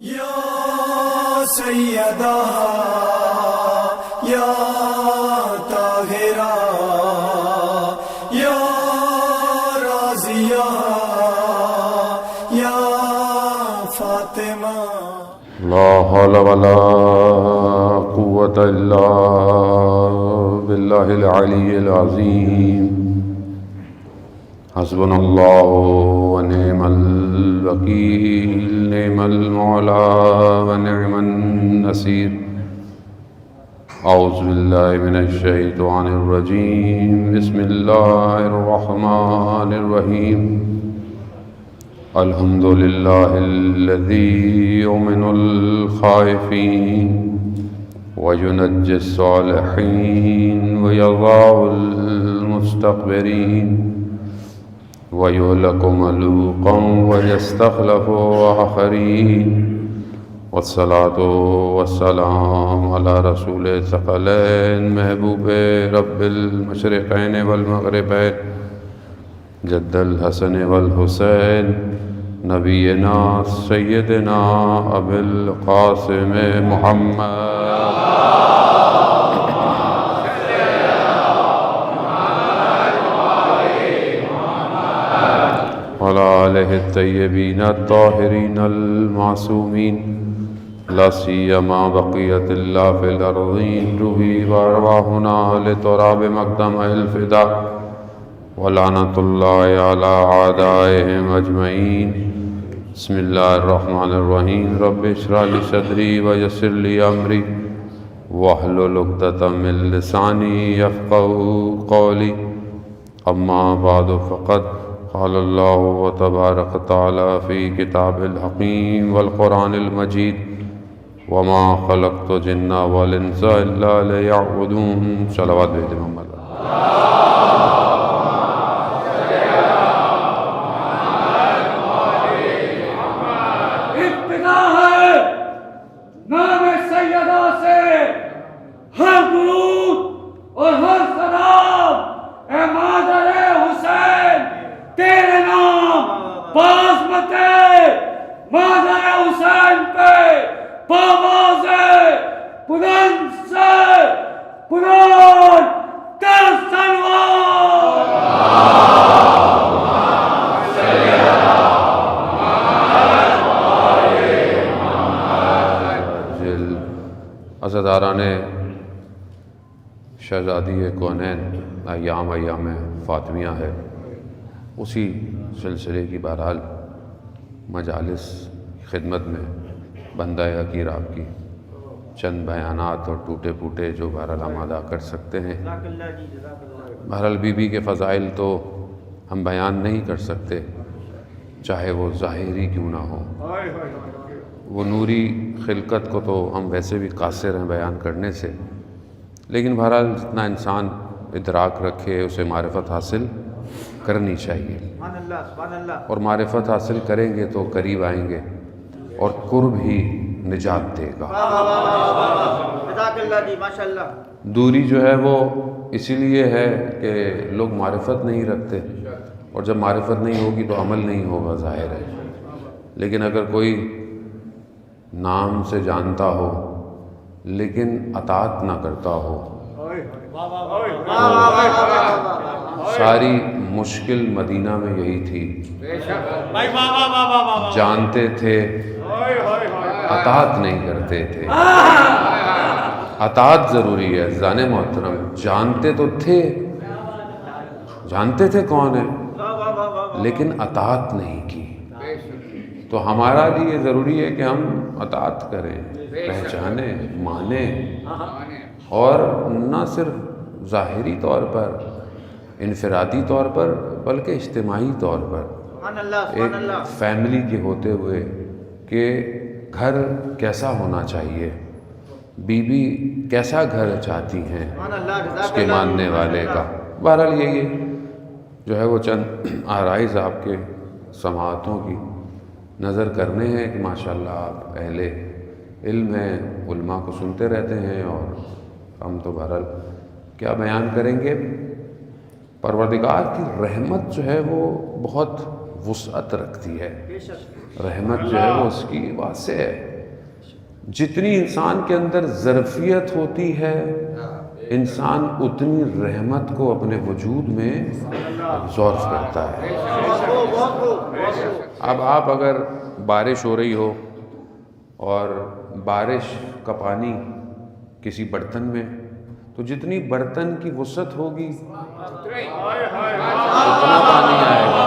یا سیدہ یا طاہرہ یا رازیہ یا فاطمہ. لا حول ولا قوة إلا بالله العلي العظيم. حسبنا الله ونعم الوكيل، نعم المولى ونعم النصير. أعوذ بالله من الشيطان الرجيم. بسم الله الرحمن الرحيم. الحمد لله الذي يؤمن الخائفين وينجي الصالحين ويضع المستكبرين ويهلك ملوكا ويستخلف آخرين. والصلاة والسلام على رسول الثقلين محبوب رب المشرقين والمغربين جد الحسن والحسين نبینا سیدنا ابی القاسم محمد وعلى آلہ الطیبین الطاہرین المعصومین، لا سیما بقیت اللہ فی الارضین. روحی وارواحنا لتراب مقدم الفدا ولعنت اللہ علی اعدائهم اجمعین. بسم اللہ الرحمن الرحیم. رب اشرح لی صدری ویسر لی امری واحلل عقدۃ من لسانی یفقهوا قولی. اما بعد فقد قال اللہ تبارک تعالی فی کتاب الحکیم والقرآن المجید وما خلقت الجن والانس الا لیعبدون. صلوات بھیج محمد. نام سیدہ سے ہر درود اور ہر سلام اے مادر حسین تیرے نام بازمت مادر حسین پہ پاواز بلند سے بلند تر سلوات. عزاداران شہزادی کونین ایام فاطمیہ ہے. اسی سلسلے کی بہرحال مجالس خدمت میں بندہ حقیر آپ کی چند بیانات اور ٹوٹے پوٹے جو بہرحال ہم ادا کر سکتے ہیں. بہرحال بی بی کے فضائل تو ہم بیان نہیں کر سکتے، چاہے وہ ظاہری کیوں نہ ہو. وہ نوری خلقت کو تو ہم ویسے بھی قاصر ہیں بیان کرنے سے، لیکن بہرحال جتنا انسان ادراک رکھے اسے معرفت حاصل کرنی چاہیے. اور معرفت حاصل کریں گے تو قریب آئیں گے اور قرب ہی نجات دے گا. دوری جو ہے وہ اسی لیے ہے کہ لوگ معرفت نہیں رکھتے، اور جب معرفت نہیں ہوگی تو عمل نہیں ہوگا، ظاہر ہے. لیکن اگر کوئی نام سے جانتا ہو لیکن اطاعت نہ کرتا ہو، ساری مشکل مدینہ میں یہی تھی. جانتے تھے اطاعت نہیں کرتے تھے. اطاعت ضروری ہے زان محترم. جانتے تو تھے، جانتے تھے کون ہے، لیکن اطاعت نہیں کی. تو ہمارا لیے ضروری ہے کہ ہم اطاعت کریں، پہچانیں، مانیں، اور نہ صرف ظاہری طور پر انفرادی طور پر بلکہ اجتماعی طور پر ایک فیملی کے ہوتے ہوئے کہ گھر کیسا ہونا چاہیے، بی بی کیسا گھر چاہتی ہیں اس کے ماننے والے کا. بہرحال یہ جو ہے وہ چند آرائز آپ کے سماعتوں کی نظر کرنے ہیں کہ ماشاءاللہ آپ اہل علم ہیں، علماء کو سنتے رہتے ہیں، اور ہم تو بہرحال کیا بیان کریں گے. پروردگار کی رحمت جو ہے وہ بہت وسعت رکھتی ہے. رحمت جو ہے وہ اس کی واسع ہے. جتنی انسان کے اندر ظرفیت ہوتی ہے انسان اتنی رحمت کو اپنے وجود میں ابزارو کرتا ہے. اب آپ اگر بارش ہو رہی ہو اور بارش کا پانی کسی برتن میں، تو جتنی برتن کی وسعت ہوگی اتنا پانی آئے گا.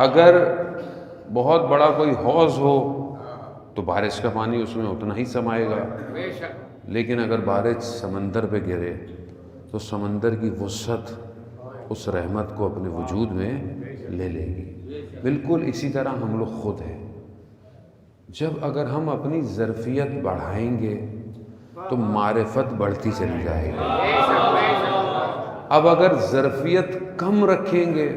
اگر بہت بڑا کوئی حوض ہو تو بارش کا پانی اس میں اتنا ہی سمائے گا. لیکن اگر بارش سمندر پہ گرے تو سمندر کی وسعت اس رحمت کو اپنے وجود میں لے لے گی. بالکل اسی طرح ہم لوگ خود ہیں. جب اگر ہم اپنی ظرفیت بڑھائیں گے تو معرفت بڑھتی چلی جائے گی. اب اگر ظرفیت کم رکھیں گے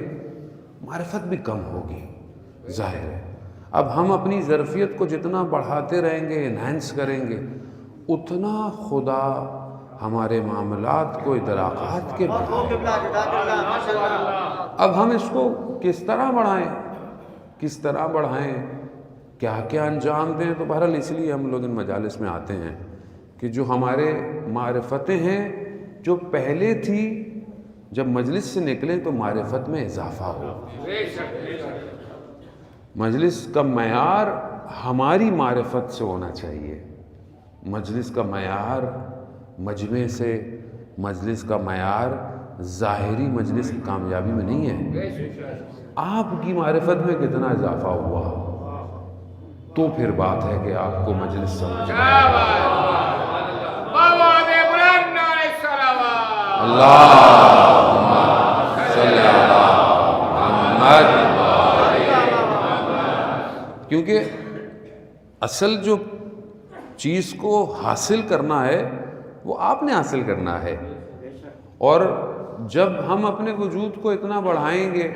معرفت بھی کم ہوگی، ظاہر ہے. اب ہم اپنی ظرفیت کو جتنا بڑھاتے رہیں گے، انہینس کریں گے، اتنا خدا ہمارے معاملات کو ادراکات کے بڑھائیں. اب ہم اس کو کس طرح بڑھائیں، کیا کیا انجام دیں؟ تو بہرحال اس لیے ہم لوگ ان مجالس میں آتے ہیں کہ جو ہمارے معرفتیں ہیں جو پہلے تھی، جب مجلس سے نکلیں تو معرفت میں اضافہ ہو. مجلس کا معیار ہماری معرفت سے ہونا چاہیے. مجلس کا معیار مجمع سے، مجلس کا معیار ظاہری مجلس کی کامیابی میں نہیں ہے. آپ کی معرفت میں کتنا اضافہ ہوا تو پھر بات ہے کہ آپ کو مجلس سمجھ میں اللہم صلی علی محمد. کیونکہ اصل جو چیز کو حاصل کرنا ہے وہ آپ نے حاصل کرنا ہے. اور جب ہم اپنے وجود کو اتنا بڑھائیں گے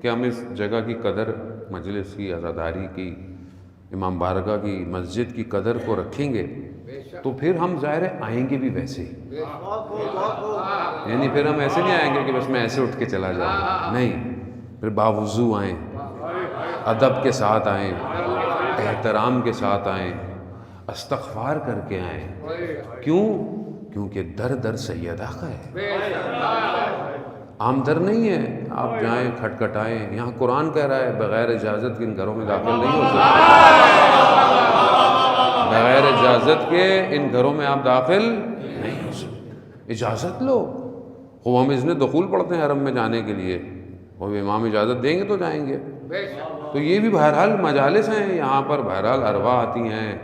کہ ہم اس جگہ کی قدر، مجلس کی، عزاداری کی، امام بارگاہ کی، مسجد کی قدر کو رکھیں گے تو پھر ہم ظاہر آئیں گے بھی ویسے ہی. یعنی پھر ہم ایسے نہیں آئیں گے کہ بس میں ایسے اٹھ کے چلا جاؤں، نہیں. پھر باوضو آئیں، ادب کے ساتھ آئیں، احترام کے ساتھ آئیں، استغفار کر کے آئیں. کیوں؟ کیونکہ در در سیدہ کا ہے، عام در نہیں ہے. آپ جائیں کھٹکھٹائیں. یہاں قرآن کہہ رہا ہے بغیر اجازت کے ان گھروں میں داخل نہیں ہو سکتے. بغیر اجازت کے ان گھروں میں آپ داخل نہیں ہو سکتے. اجازت لو. خوب ہم اذن دخول پڑھتے ہیں حرم میں جانے کے لیے، وہ امام اجازت دیں گے تو جائیں گے. تو یہ بھی بہرحال مجالس ہیں، یہاں پر بہرحال ارواح آتی ہیں،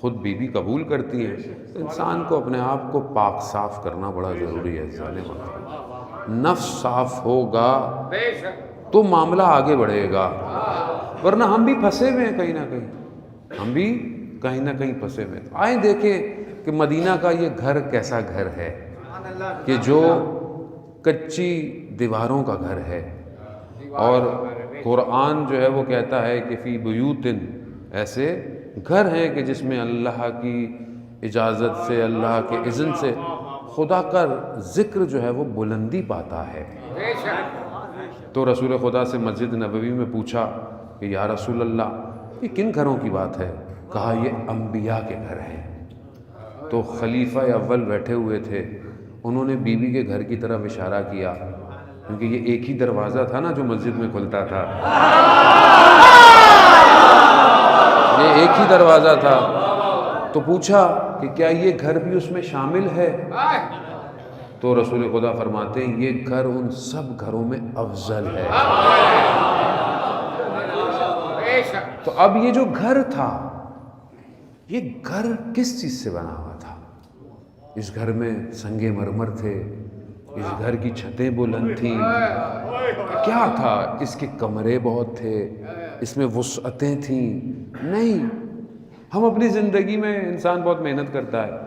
خود بیوی قبول کرتی ہیں. انسان کو اپنے آپ کو پاک صاف کرنا بڑا ضروری ہے. نفس صاف ہوگا تو معاملہ آگے بڑھے گا، ورنہ ہم بھی پھنسے ہوئے ہیں کہیں نہ کہیں. ہم بھی کہیں نہ کہیں پھنسے ہوئے. آئیں دیکھیں کہ مدینہ کا یہ گھر کیسا گھر ہے کہ جو کچی دیواروں کا گھر ہے. اور قرآن جو ہے وہ کہتا ہے کہ فی بیوتن، ایسے گھر ہیں کہ جس میں اللہ کی اجازت سے، اللہ کے اذن سے خدا کا ذکر جو ہے وہ بلندی پاتا ہے. تو رسول خدا سے مسجد نبوی میں پوچھا کہ یا رسول اللہ یہ کن گھروں کی بات ہے؟ کہا یہ انبیاء کے گھر ہیں. تو خلیفہ اول بیٹھے ہوئے تھے، انہوں نے بیوی کے گھر کی طرف اشارہ کیا، کیونکہ یہ ایک ہی دروازہ تھا نا جو مسجد میں کھلتا تھا، یہ ایک ہی دروازہ تھا. تو پوچھا کہ کیا یہ گھر بھی اس میں شامل ہے؟ تو رسول خدا فرماتے ہیں یہ گھر ان سب گھروں میں افضل ہے. تو اب یہ جو گھر تھا، یہ گھر کس چیز سے بنا ہوا تھا؟ اس گھر میں سنگ مرمر تھے، اس گھر کی چھتیں بلند تھیں. کیا تھا؟ اس کے کمرے بہت تھے، اس میں وسعتیں تھیں؟ نہیں. ہم اپنی زندگی میں انسان بہت محنت کرتا ہے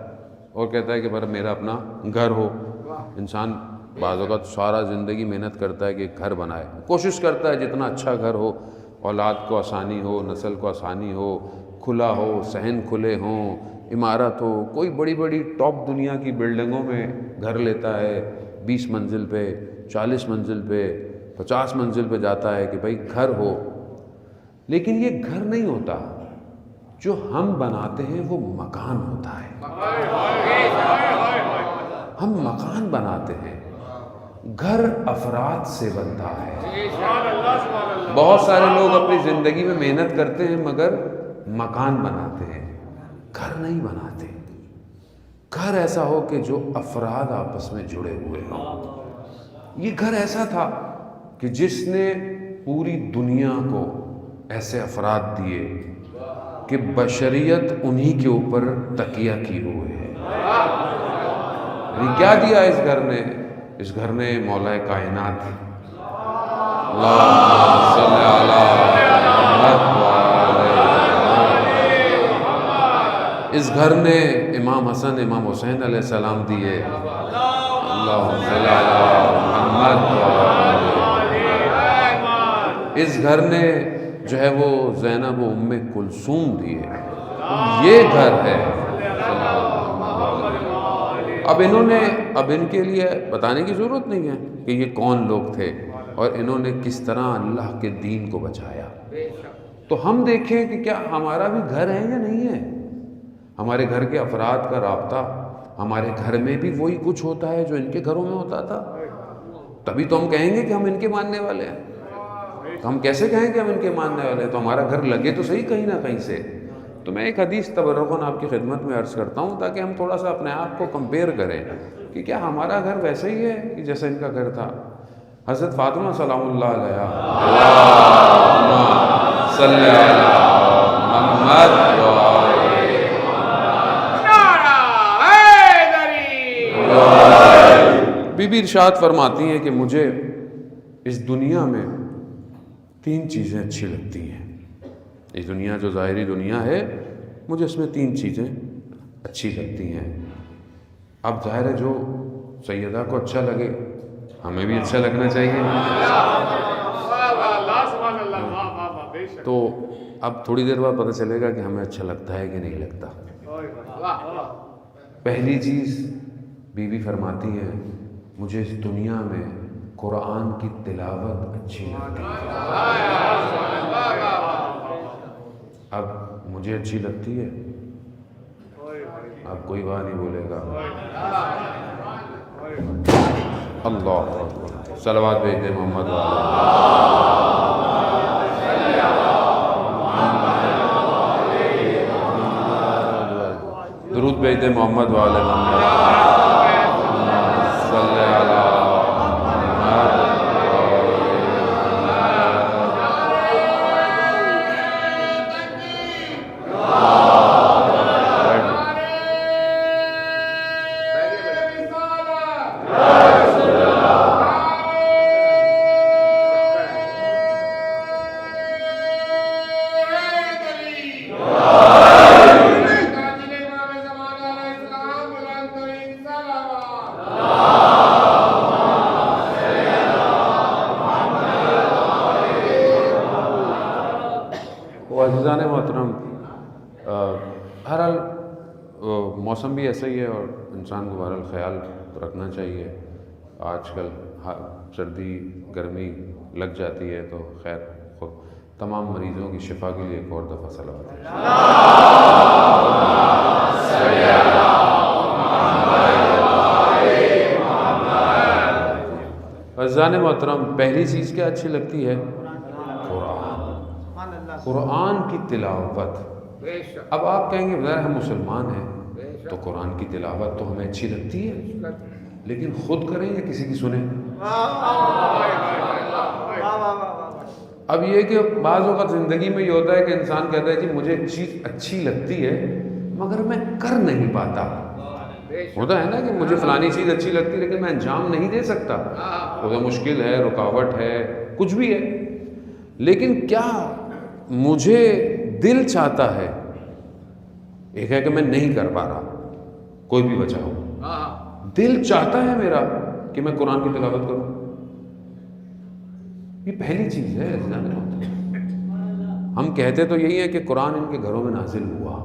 اور کہتا ہے کہ بھائی میرا اپنا گھر ہو. انسان بعض اوقات سارا زندگی محنت کرتا ہے کہ گھر بنائے، کوشش کرتا ہے جتنا اچھا گھر ہو، اولاد کو آسانی ہو، نسل کو آسانی ہو، کھلا ہو، صحن کھلے ہوں، عمارت ہو. کوئی بڑی بڑی ٹاپ دنیا کی بلڈنگوں میں گھر لیتا ہے، 20 منزل پہ، 40 منزل پہ، 50 منزل پہ جاتا ہے کہ بھائی گھر ہو. لیکن یہ گھر نہیں ہوتا، جو ہم بناتے ہیں وہ مکان ہوتا ہے۔ ہم مکان بناتے ہیں، گھر افراد سے بنتا ہے۔ بہت سارے لوگ اپنی زندگی میں محنت کرتے ہیں مگر مکان بناتے ہیں، گھر نہیں بناتے۔ گھر ایسا ہو کہ جو افراد آپس میں جڑے ہوئے ہوں۔ یہ گھر ایسا تھا کہ جس نے پوری دنیا کو ایسے افراد دیے کہ بشریت انہی کے اوپر تکیہ کی ہوئے ہے۔ کیا دیا اس گھر نے؟ اس گھر نے مولا کائنات اللہم صلی علی محمد اس گھر نے امام حسن امام حسین علیہ السلام دیے، اللہم صلی علی محمد اس گھر نے جو ہے وہ زینب و ام کلثوم دیے۔ یہ گھر ہے۔ اب ان کے لیے بتانے کی ضرورت نہیں ہے کہ یہ کون لوگ تھے اور انہوں نے کس طرح اللہ کے دین کو بچایا۔ تو ہم دیکھیں کہ کیا ہمارا بھی گھر ہے یا نہیں ہے؟ ہمارے گھر کے افراد کا رابطہ، ہمارے گھر میں بھی وہی کچھ ہوتا ہے جو ان کے گھروں میں ہوتا تھا؟ تبھی تو ہم کہیں گے کہ ہم ان کے ماننے والے ہیں۔ تو ہم کیسے کہیں کہ ہم ان کے ماننے والے ہیں؟ تو ہمارا گھر لگے تو صحیح کہیں نہ کہیں سے۔ تو میں ایک حدیث تبرکاً آپ کی خدمت میں عرض کرتا ہوں تاکہ ہم تھوڑا سا اپنے آپ کو کمپیئر کریں کہ کیا ہمارا گھر ویسا ہی ہے کہ جیسا ان کا گھر تھا۔ حضرت فاطمہ سلام اللہ علیہا اللہم صلی علی محمد بی بی ارشاد فرماتی ہیں کہ مجھے اس دنیا میں 3 چیزیں اچھی لگتی ہیں۔ یہ دنیا جو ظاہری دنیا ہے، مجھے اس میں 3 چیزیں اچھی لگتی ہیں۔ اب ظاہر ہے جو سیدہ کو اچھا لگے ہمیں بھی اچھا لگنا چاہیے۔ تو اب تھوڑی دیر بعد پتہ چلے گا کہ ہمیں اچھا لگتا ہے کہ نہیں لگتا۔ پہلی چیز بی بی فرماتی ہے مجھے اس دنیا میں قرآن کی تلاوت اچھی لگتی ہے۔ اب مجھے اچھی لگتی ہے، اب کوئی بات نہیں بولے گا۔ اللہ اکبر، صلوات بھیج دے محمد درود بھیج دے محمد والے محمد صلی علی عزیزان محترم، بہرحال موسم بھی ایسا ہی ہے اور انسان کو بہرحال خیال رکھنا چاہیے۔ آج کل سردی گرمی لگ جاتی ہے تو خیر تمام مریضوں کی شفا کے لیے ایک اور دفعہ صلوات ہے۔ عزیزان محترم، پہلی چیز کیا اچھی لگتی ہے؟ قرآن کی تلاوت۔ اب آپ کہیں گے ظاہر ہم مسلمان ہیں تو قرآن کی تلاوت تو ہمیں اچھی لگتی ہے، لیکن خود کریں یا کسی کی سنیں؟ اب یہ کہ بعض اوقات زندگی میں یہ ہوتا ہے کہ انسان کہتا ہے کہ مجھے ایک چیز اچھی لگتی ہے مگر میں کر نہیں پاتا۔ ہوتا ہے نا کہ مجھے فلانی چیز اچھی لگتی ہے لیکن میں انجام نہیں دے سکتا، وہ مشکل ہے، رکاوٹ ہے، کچھ بھی ہے۔ لیکن کیا مجھے دل چاہتا ہے؟ ایک ہے کہ میں نہیں کر پا رہا، کوئی بھی وجہ ہو، دل چاہتا ہے میرا کہ میں قرآن کی تلاوت کروں۔ یہ پہلی چیز ہے۔ ہم کہتے تو یہی ہے کہ قرآن ان کے گھروں میں نازل ہوا،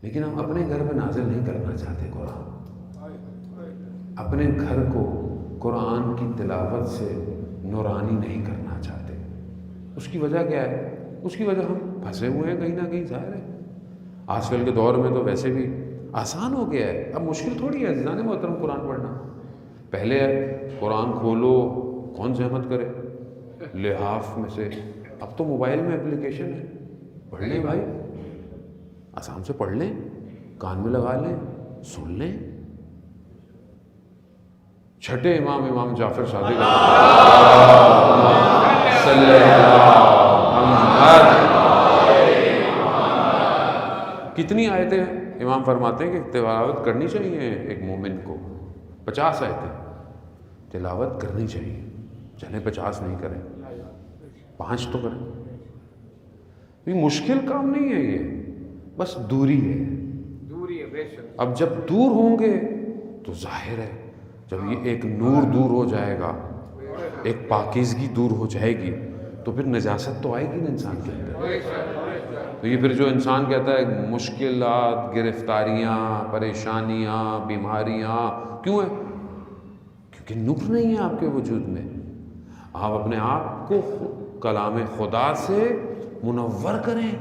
لیکن ہم اپنے گھر میں نازل نہیں کرنا چاہتے قرآن۔ اپنے گھر کو قرآن کی تلاوت سے نورانی نہیں کرنا چاہتے۔ اس کی وجہ کیا ہے؟ اس کی وجہ ہم پھنسے ہوئے ہیں کہیں نہ کہیں، ظاہر ہے۔ آج کل کے دور میں تو ویسے بھی آسان ہو گیا ہے، اب مشکل تھوڑی ہے عزیزان محترم قرآن پڑھنا۔ پہلے قرآن کھولو، کون زحمت کرے لحاف میں سے، اب تو موبائل میں اپلیکیشن ہے، پڑھ لیں بھائی، آسان سے پڑھ لیں، کان میں لگا لیں، سن لیں۔ چھٹے امام جعفر صادق صلی اللہ محمد، کتنی آیتیں امام فرماتے ہیں کہ تلاوت کرنی چاہیے ایک مومن کو، 50 آیتیں تلاوت کرنی چاہیے، چلیں 50 نہیں کریں، 5 تو کریں۔ یہ مشکل کام نہیں ہے، یہ بس دوری ہے۔ اب جب دور ہوں گے تو ظاہر ہے جب یہ ایک نور دور ہو جائے گا، ایک پاکیزگی دور ہو جائے گی، تو پھر نجاست تو آئے گی نا انسان کے اندر۔ تو یہ پھر جو انسان کہتا ہے مشکلات، گرفتاریاں، پریشانیاں، بیماریاں کیوں ہیں؟ کیونکہ نور نہیں ہے آپ کے وجود میں۔ آپ اپنے آپ کو کلام خدا سے منور کریں،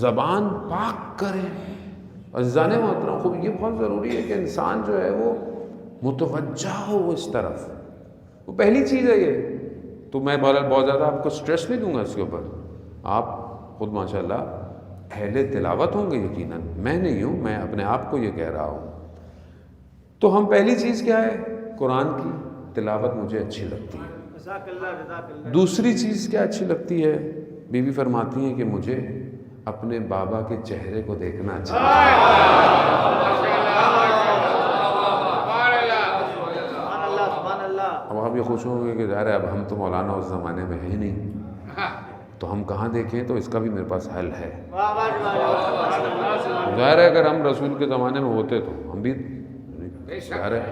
زبان پاک کریں۔ عزیزان محترم، خوب یہ بہت ضروری ہے کہ انسان جو ہے وہ متوجہ ہو اس طرف، وہ پہلی چیز ہے یہ۔ تو میں بہت زیادہ آپ کو سٹریس نہیں دوں گا اس کے اوپر، آپ خود ماشاءاللہ اہل تلاوت ہوں گے یقیناً، میں نہیں ہوں، میں اپنے آپ کو یہ کہہ رہا ہوں۔ تو ہم پہلی چیز کیا ہے؟ قرآن کی تلاوت مجھے اچھی لگتی ہے۔ دوسری چیز کیا اچھی لگتی ہے؟ بی بی فرماتی ہیں کہ مجھے اپنے بابا کے چہرے کو دیکھنا اچھا لگتا ہے۔ اب آپ یہ خوش ہوں گے کہ ظاہر ہے اب ہم تو مولانا اس زمانے میں ہیں نہیں، تو ہم کہاں دیکھیں؟ تو اس کا بھی میرے پاس حل ہے۔ ظاہر ہے اگر ہم رسول کے زمانے میں ہوتے تو ہم بھی، ظاہر ہے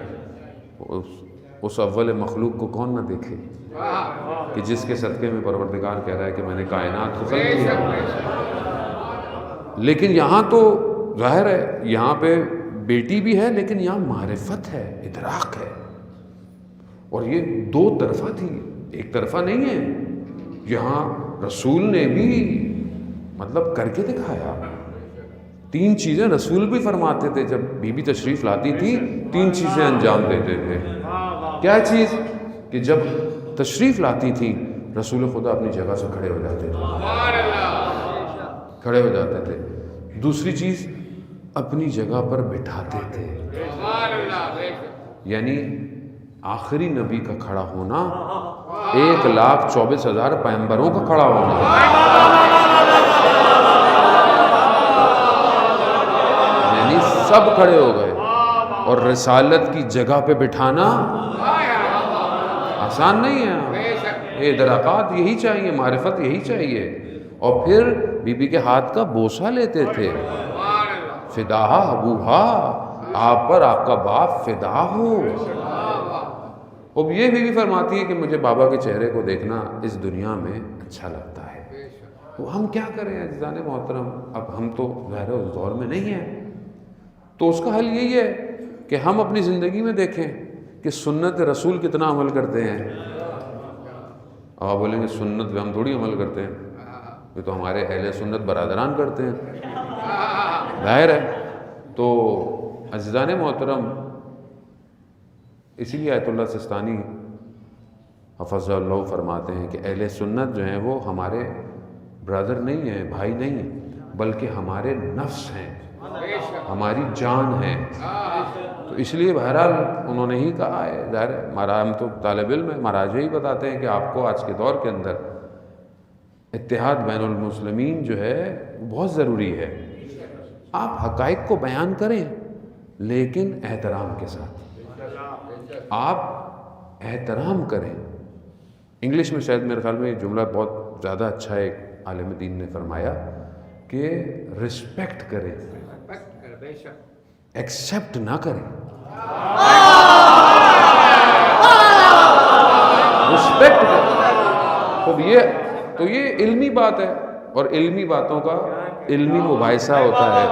اس اول مخلوق کو کون نہ دیکھے کہ جس کے صدقے میں پروردگار کہہ رہا ہے کہ میں نے کائنات کو خلق کیا۔ لیکن یہاں تو ظاہر ہے یہاں پہ بیٹی بھی ہے، لیکن یہاں معرفت ہے، ادراک ہے، اور یہ دو طرفہ تھی، ایک طرفہ نہیں ہے۔ یہاں رسول نے بھی مطلب کر کے دکھایا۔ 3 چیزیں رسول بھی فرماتے تھے، جب بی بی تشریف لاتی تھی 3 چیزیں انجام دیتے تھے۔ کیا چیز؟ کہ جب تشریف لاتی تھی رسول خدا اپنی جگہ سے کھڑے ہو جاتے تھے۔ دوسری چیز اپنی جگہ پر بٹھاتے تھے، یعنی آخری نبی کا کھڑا ہونا 1,24,000 پیغمبروں کا کھڑا ہونا، یعنی سب کھڑے ہو گئے، اور رسالت کی جگہ پہ بٹھانا آسان نہیں ہے۔ یہ ادراکات یہی چاہیے، معرفت یہی چاہیے۔ اور پھر بی بی کے ہاتھ کا بوسہ لیتے تھے، فدا ابوہا، آپ پر آپ کا باپ فدا ہو۔ اب یہ بھی فرماتی ہے کہ مجھے بابا کے چہرے کو دیکھنا اس دنیا میں اچھا لگتا ہے۔ تو ہم کیا کریں عزیزان محترم؟ اب ہم تو ظاہر اس دور میں نہیں ہیں، تو اس کا حل یہی ہے کہ ہم اپنی زندگی میں دیکھیں کہ سنت رسول کتنا عمل کرتے ہیں۔ آپ بولیں گے سنت پہ ہم تھوڑی عمل کرتے ہیں، یہ تو ہمارے اہل سنت برادران کرتے ہیں، ظاہر ہے۔ تو عزیزان محترم، اسی لیے آیت اللہ سستانی حفظ اللہ فرماتے ہیں کہ اہل سنت جو ہیں وہ ہمارے برادر نہیں ہیں، بھائی نہیں ہیں، بلکہ ہمارے نفس ہیں، ہماری جان ہے۔ تو اس لیے بہرحال انہوں نے ہی کہا ہے، ظاہر ہم تو طالب علم ہیں، مہاراج ہی بتاتے ہیں کہ آپ کو آج کے دور کے اندر اتحاد بین المسلمین جو ہے بہت ضروری ہے۔ آپ حقائق کو بیان کریں لیکن احترام کے ساتھ، آپ احترام کریں۔ انگلش میں شاید میرے خیال میں یہ جملہ بہت زیادہ اچھا ایک عالم دین نے فرمایا کہ رسپیکٹ کریں، ایکسیپٹ نہ کریں، رسپیکٹ کریں۔ تو یہ علمی بات ہے، اور علمی باتوں کا علمی مباحثہ ہوتا ہے۔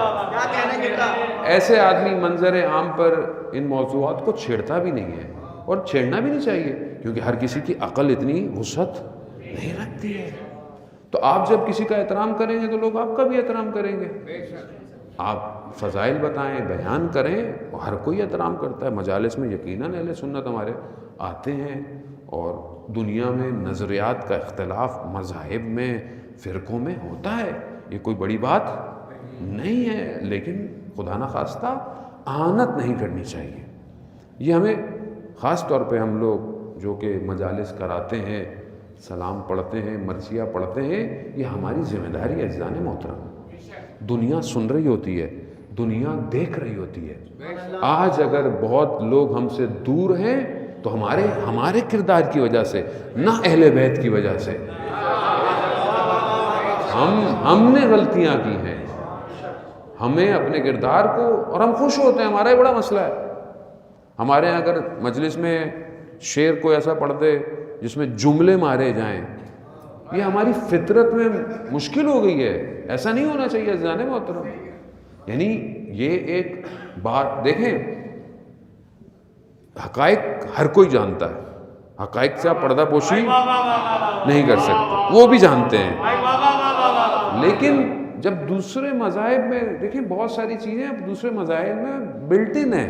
ایسے آدمی منظر عام پر ان موضوعات کو چھیڑتا بھی نہیں ہے، اور چھیڑنا بھی نہیں چاہیے، کیونکہ ہر کسی کی عقل اتنی وسعت نہیں رکھتی ہے. تو آپ جب کسی کا احترام کریں گے تو لوگ آپ کا بھی احترام کریں گے. آپ فضائل بتائیں, بیان کریں, ہر کوئی احترام کرتا ہے. مجالس میں یقیناً اہل سنت ہمارے آتے ہیں, اور دنیا میں نظریات کا اختلاف مذاہب میں, فرقوں میں ہوتا ہے, یہ کوئی بڑی بات نہیں ہے, لیکن خدا نخواستہ اہانت نہیں کرنی چاہیے. یہ ہمیں خاص طور پہ ہم لوگ جو کہ مجالس کراتے ہیں, سلام پڑھتے ہیں, مرثیہ پڑھتے ہیں, یہ ہماری ذمہ داری ہے عزیزان محترم. دنیا سن رہی ہوتی ہے, دنیا دیکھ رہی ہوتی ہے. آج اگر بہت لوگ ہم سے دور ہیں تو ہمارے کردار کی وجہ سے, نہ اہل بیت کی وجہ سے. ہم نے غلطیاں کی ہیں, ہمیں اپنے کردار کو, اور ہم خوش ہوتے ہیں, ہمارا یہ بڑا مسئلہ ہے. ہمارے یہاں اگر مجلس میں شعر کو ایسا پڑھ دے جس میں جملے مارے جائیں, یہ ہماری فطرت میں مشکل ہو گئی ہے. ایسا نہیں ہونا چاہیے عزیزان محترم. یعنی یہ ایک بات دیکھیں, حقائق ہر کوئی جانتا ہے, حقائق سے آپ پردہ پوشی نہیں کر سکتے, وہ بھی جانتے ہیں. لیکن جب دوسرے مذاہب میں دیکھیں, بہت ساری چیزیں دوسرے مذاہب میں بلٹ ان ہیں,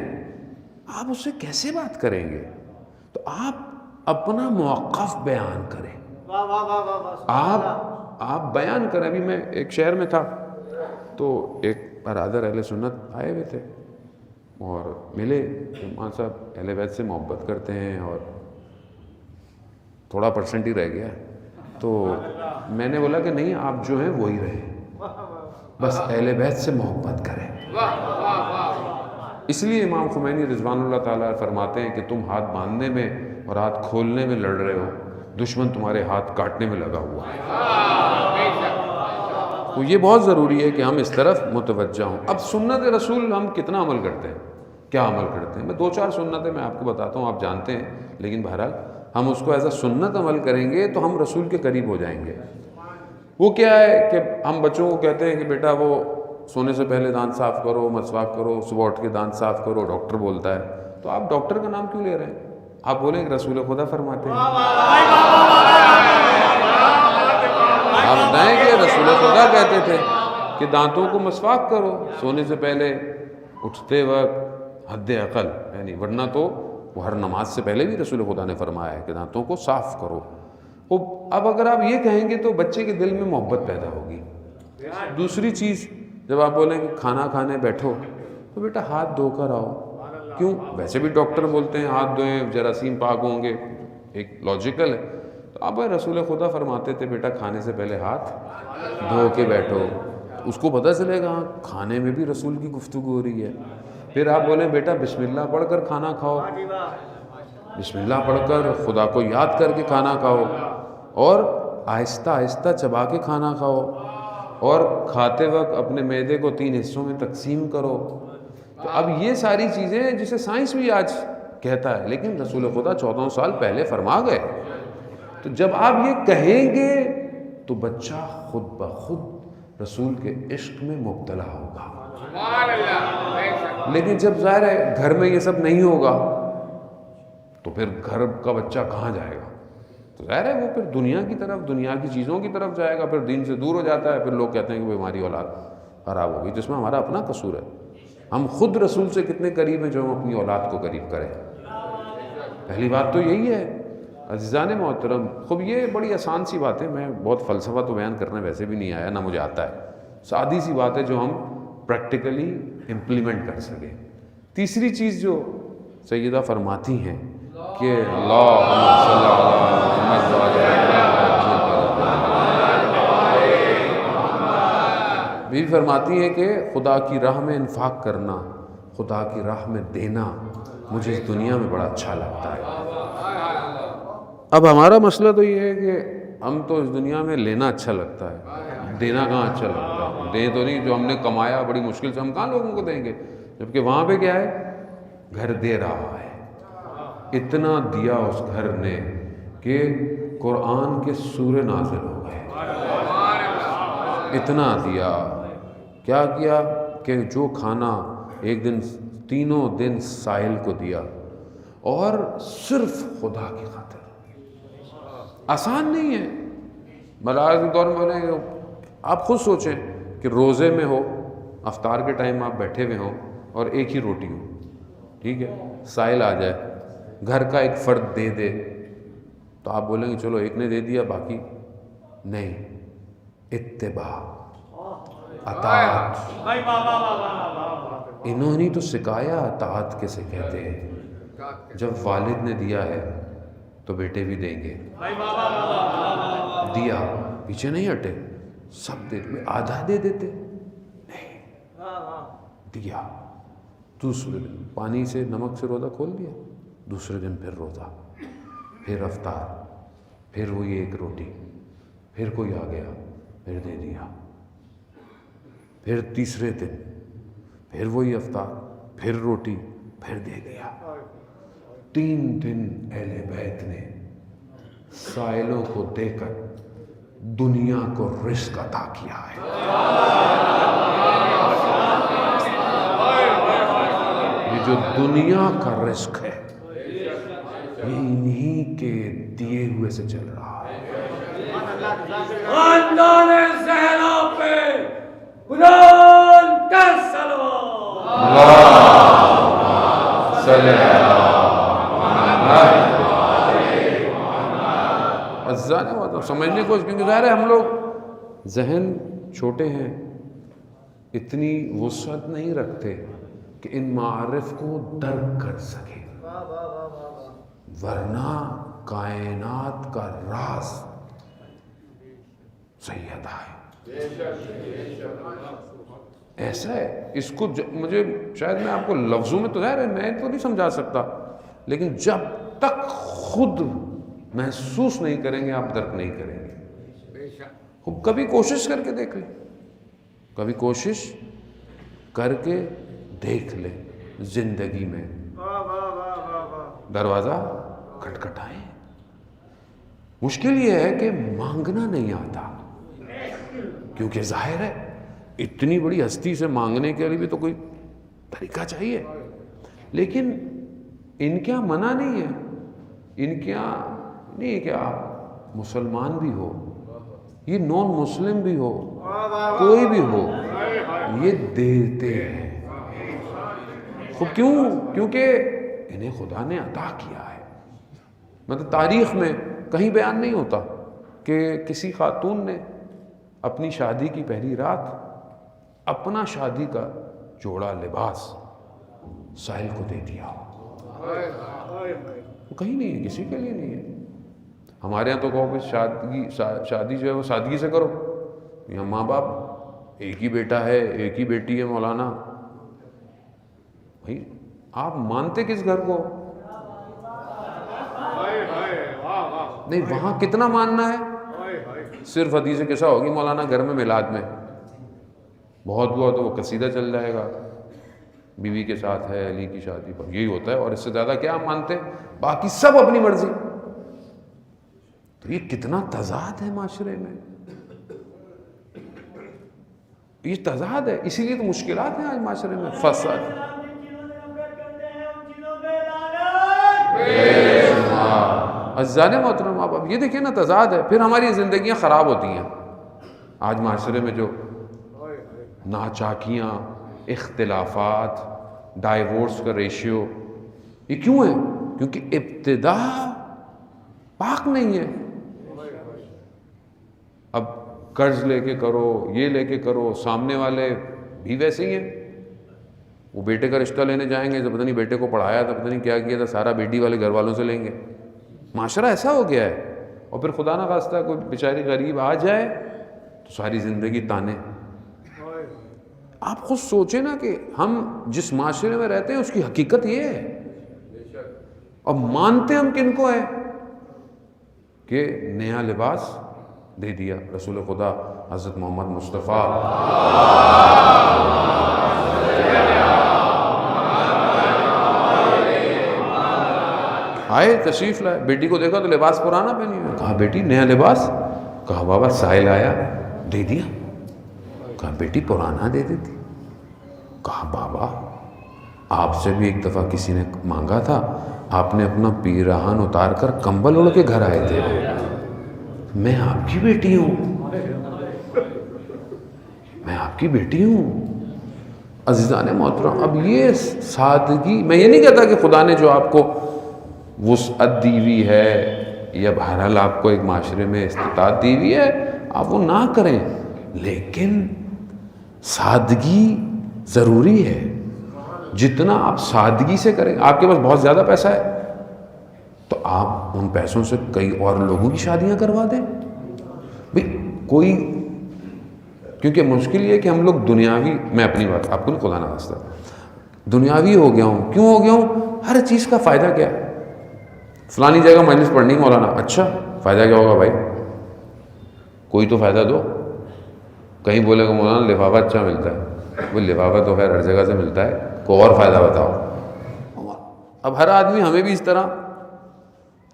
آپ اس سے کیسے بات کریں گے؟ تو آپ اپنا موقف بیان کریں, آپ بیان کریں. ابھی میں ایک شہر میں تھا تو ایک برادر اہل سنت آئے ہوئے تھے اور ملے, امام صاحب اہل بیت سے محبت کرتے ہیں اور تھوڑا پرسنٹ ہی رہ گیا. تو میں نے بولا کہ نہیں, آپ جو ہیں وہی رہیں, بس اہل بیت سے محبت کریں. اس لیے امام خمینی رضوان اللہ تعالیٰ فرماتے ہیں کہ تم ہاتھ باندھنے میں اور ہاتھ کھولنے میں لڑ رہے ہو, دشمن تمہارے ہاتھ کاٹنے میں لگا ہوا ہے. تو یہ بہت ضروری ہے کہ ہم اس طرف متوجہ ہوں. اب سنت رسول ہم کتنا عمل کرتے ہیں, کیا عمل کرتے ہیں؟ میں 2-4 سنتیں میں آپ کو بتاتا ہوں, آپ جانتے ہیں, لیکن بہرحال ہم اس کو ایز اے سنت عمل کریں گے تو ہم رسول کے قریب ہو جائیں گے. وہ کیا ہے کہ ہم بچوں کو کہتے ہیں کہ بیٹا وہ سونے سے پہلے دانت صاف کرو, مسواک کرو, صبح اٹھ کے دانت صاف کرو, ڈاکٹر بولتا ہے. تو آپ ڈاکٹر کا نام کیوں لے رہے ہیں؟ آپ بولیں کہ رسول خدا فرماتے ہیں. آپ بتائیں کہ رسول خدا کہتے تھے کہ دانتوں کو مسواک کرو سونے سے پہلے, اٹھتے وقت, حد عقل, یعنی ورنہ تو وہ ہر نماز سے پہلے بھی رسول خدا نے فرمایا ہے کہ دانتوں کو صاف کرو. اب اگر آپ یہ کہیں گے تو بچے کے دل میں محبت پیدا ہوگی. دوسری چیز, جب آپ بولیں کہ کھانا کھانے بیٹھو تو بیٹا ہاتھ دھو کر آؤ. کیوں؟ ویسے بھی ڈاکٹر بولتے ہیں ہاتھ دھوئیں, جراثیم پاک ہوں گے, ایک لاجیکل ہے. تو اب رسول خدا فرماتے تھے بیٹا کھانے سے پہلے ہاتھ دھو کے بیٹھو. اس کو پتہ چلے گا کھانے میں بھی رسول کی گفتگو ہو رہی ہے. پھر آپ بولیں بیٹا بسم اللہ پڑھ کر کھانا کھاؤ, بسم اللہ پڑھ کر خدا کو یاد کر کے کھانا کھاؤ, اور آہستہ آہستہ چبا کے کھانا کھاؤ, اور کھاتے وقت اپنے معدے کو 3 حصوں میں تقسیم کرو. تو اب یہ ساری چیزیں ہیں جسے سائنس بھی آج کہتا ہے, لیکن رسول خدا 14 سال پہلے فرما گئے. تو جب آپ یہ کہیں گے تو بچہ خود بخود رسول کے عشق میں مبتلا ہوگا. لیکن جب ظاہر ہے گھر میں یہ سب نہیں ہوگا تو پھر گھر کا بچہ کہاں جائے گا؟ تو ظاہر ہے وہ پھر دنیا کی طرف, دنیا کی چیزوں کی طرف جائے گا, پھر دین سے دور ہو جاتا ہے. پھر لوگ کہتے ہیں کہ ہماری اولاد خراب ہوگی, جس میں ہمارا اپنا قصور ہے. ہم خود رسول سے کتنے قریب ہیں جو ہم اپنی اولاد کو قریب کریں. پہلی بات تو یہی ہے عزیزان محترم. خوب یہ بڑی آسان سی بات ہے, میں بہت فلسفہ تو بیان کرنے ویسے بھی نہیں آیا, نہ مجھے آتا ہے. سادی سی بات ہے جو ہم پریکٹیکلی امپلیمنٹ کر سکیں. تیسری چیز جو سیدہ فرماتی ہیں کہ اللہم صلی علی محمد, بھی فرماتی ہے کہ خدا کی راہ میں انفاق کرنا, خدا کی راہ میں دینا مجھے اس دنیا میں بڑا اچھا لگتا ہے. اب ہمارا مسئلہ تو یہ ہے کہ ہم تو اس دنیا میں لینا اچھا لگتا ہے, دینا کہاں اچھا لگتا ہے. دیں تو نہیں, جو ہم نے کمایا بڑی مشکل سے, ہم کہاں لوگوں کو دیں گے, جبکہ وہاں پہ کیا ہے, گھر دے رہا ہے. اتنا دیا اس گھر نے کہ قرآن کے سورے نازل ہو گئے. اتنا دیا, کیا کیا کہ جو کھانا ایک دن 3 دن سائل کو دیا, اور صرف خدا کی خاطر. آسان نہیں ہے, ملاز کے دور میں بولیں گے آپ خود سوچیں کہ روزے میں ہو، افطار کے ٹائم آپ بیٹھے ہوئے ہوں اور ایک ہی روٹی ہو، ٹھیک ہے، سائل آ جائے، گھر کا ایک فرد دے دے تو آپ بولیں گے چلو ایک نے دے دیا باقی نہیں. اتباع، اطاعت، انہوں نے تو سکھایا اطاعت کسے کہتے ہیں. جب والد نے دیا ہے تو بیٹے بھی دیں گے. دیا، پیچھے نہیں ہٹے، سب دے، آدھا دے دیتے نہیں، دیا. دوسرے دن پانی سے نمک سے روزہ کھول دیا، دوسرے دن پھر روزہ، پھر افطار، پھر وہی ایک روٹی، پھر کوئی آ گیا پھر دے دیا، پھر تیسرے دن پھر وہی افطار، پھر روٹی، پھر دے دیا. 3 دن اہل بیت نے سائلوں کو دے کر دنیا کو رزق عطا کیا ہے. یہ جو دنیا کا رزق ہے یہ انہی کے دیے ہوئے سے چل رہا ہے. خاندان زہرا پہ قرآن کا صلوات. سمجھنے کو، کیونکہ ظاہر ہے ہم لوگ ذہن چھوٹے ہیں، اتنی وسعت نہیں رکھتے کہ ان معارف کو درک کر سکیں، ورنہ کائنات کا راز سیدہ ہے. ایسا ہے، اس کو مجھے شاید میں آپ کو لفظوں میں تو ظاہر ہے میں تو نہیں سمجھا سکتا، لیکن جب تک خود محسوس نہیں کریں گے آپ درک نہیں کریں گے. کبھی کوشش کر کے دیکھ لیں، کبھی کوشش کر کے دیکھ لیں زندگی میں. دروازہ کھٹکھٹائیں. مشکل یہ ہے کہ مانگنا نہیں آتا، کیونکہ ظاہر ہے اتنی بڑی ہستی سے مانگنے کے لیے بھی تو کوئی طریقہ چاہیے. لیکن ان کے یہاں منع نہیں ہے، ان کے یہاں نہیں ہے کہ آپ مسلمان بھی ہو، یہ نان مسلم بھی ہو، کوئی بھی ہو، یہ دیتے ہیں. کیوں؟ کیونکہ انہیں خدا نے عطا کیا ہے. مطلب تاریخ میں کہیں بیان نہیں ہوتا کہ کسی خاتون نے اپنی شادی کی پہلی رات اپنا شادی کا جوڑا لباس سائل کو دے دیا. کہیں نہیں ہے، کسی کے لیے نہیں ہے. ہمارے یہاں تو کہو کہ شادی جو ہے وہ سادگی سے کرو. یہاں ماں باپ ایک ہی بیٹا ہے، ایک ہی بیٹی ہے مولانا. بھائی آپ مانتے کس گھر کو؟ نہیں، وہاں کتنا ماننا ہے؟ صرف حدیث قصہ ہوگی مولانا گھر میں میلاد میں، بہت ہوا تو وہ قصیدہ چل جائے گا، بیوی کے ساتھ ہے علی کی شادی پر، یہی ہوتا ہے. اور اس سے زیادہ کیا آپ مانتے ہیں؟ باقی سب اپنی مرضی. تو یہ کتنا تضاد ہے معاشرے میں، یہ تضاد ہے. اسی لیے تو مشکلات ہیں آج معاشرے میں. فساد، عزیزان محترم، آپ اب یہ دیکھیں نا تضاد ہے. پھر ہماری زندگیاں خراب ہوتی ہیں آج معاشرے میں. جو ناچاکیاں، اختلافات، ڈائیورس کا ریشیو، یہ کیوں ہے؟ کیونکہ ابتدا پاک نہیں ہے. اب قرض لے کے کرو، یہ لے کے کرو، سامنے والے بھی ویسے ہی ہیں. وہ بیٹے کا رشتہ لینے جائیں گے تو پتہ نہیں بیٹے کو پڑھایا تھا، پتہ نہیں کیا کیا تھا، سارا بیٹی والے گھر والوں سے لیں گے. معاشرہ ایسا ہو گیا ہے. اور پھر خدا نہ خواستہ کوئی بیچاری غریب آ جائے تو ساری زندگی تانے. آپ خود سوچیں نا کہ ہم جس معاشرے میں رہتے ہیں اس کی حقیقت یہ ہے، اور مانتے ہم کن کو ہے کہ نیا لباس دے دیا رسول خدا حضرت محمد مصطفیٰ. آئے تشریف لائے، بیٹی کو دیکھا تو لباس پرانا پہنی ہوئی. کہا بیٹی نیا لباس؟ کہا بابا سائل آیا دے دیا. کہا بیٹی پرانا دے دیتی. کہا بابا آپ سے بھی ایک دفعہ کسی نے مانگا تھا، آپ نے اپنا پیراہن اتار کر کمبل اوڑھ کے گھر آئے تھے. میں آپ کی بیٹی ہوں، میں آپ کی بیٹی ہوں۔ عزیزان محترم، اب یہ سادگی، میں یہ نہیں کہتا کہ خدا نے جو آپ کو وسعت دی ہوئی ہے یا بہرحال آپ کو ایک معاشرے میں استطاعت دی ہوئی ہے آپ وہ نہ کریں، لیکن سادگی ضروری ہے۔ جتنا آپ سادگی سے کریں، آپ کے پاس بہت زیادہ پیسہ ہے تو آپ ان پیسوں سے کئی اور لوگوں کی شادیاں کروا دیں بھئی کوئی، کیونکہ مشکل یہ ہے کہ ہم لوگ دنیاوی، میں اپنی بات آپ کو نہیں، خدا نخواستہ دنیاوی ہو گیا ہوں۔ کیوں ہو گیا ہوں؟ ہر چیز کا فائدہ کیا ہے؟ فلانی جگہ مجلس پڑھنی مولانا، اچھا فائدہ کیا ہوگا بھائی؟ کوئی تو فائدہ دو۔ کہیں بولے گا مولانا لفافہ اچھا ملتا ہے، وہ لفافہ تو خیر ہر جگہ سے ملتا ہے، کوئی اور فائدہ بتاؤ۔ اب ہر آدمی ہمیں بھی اس طرح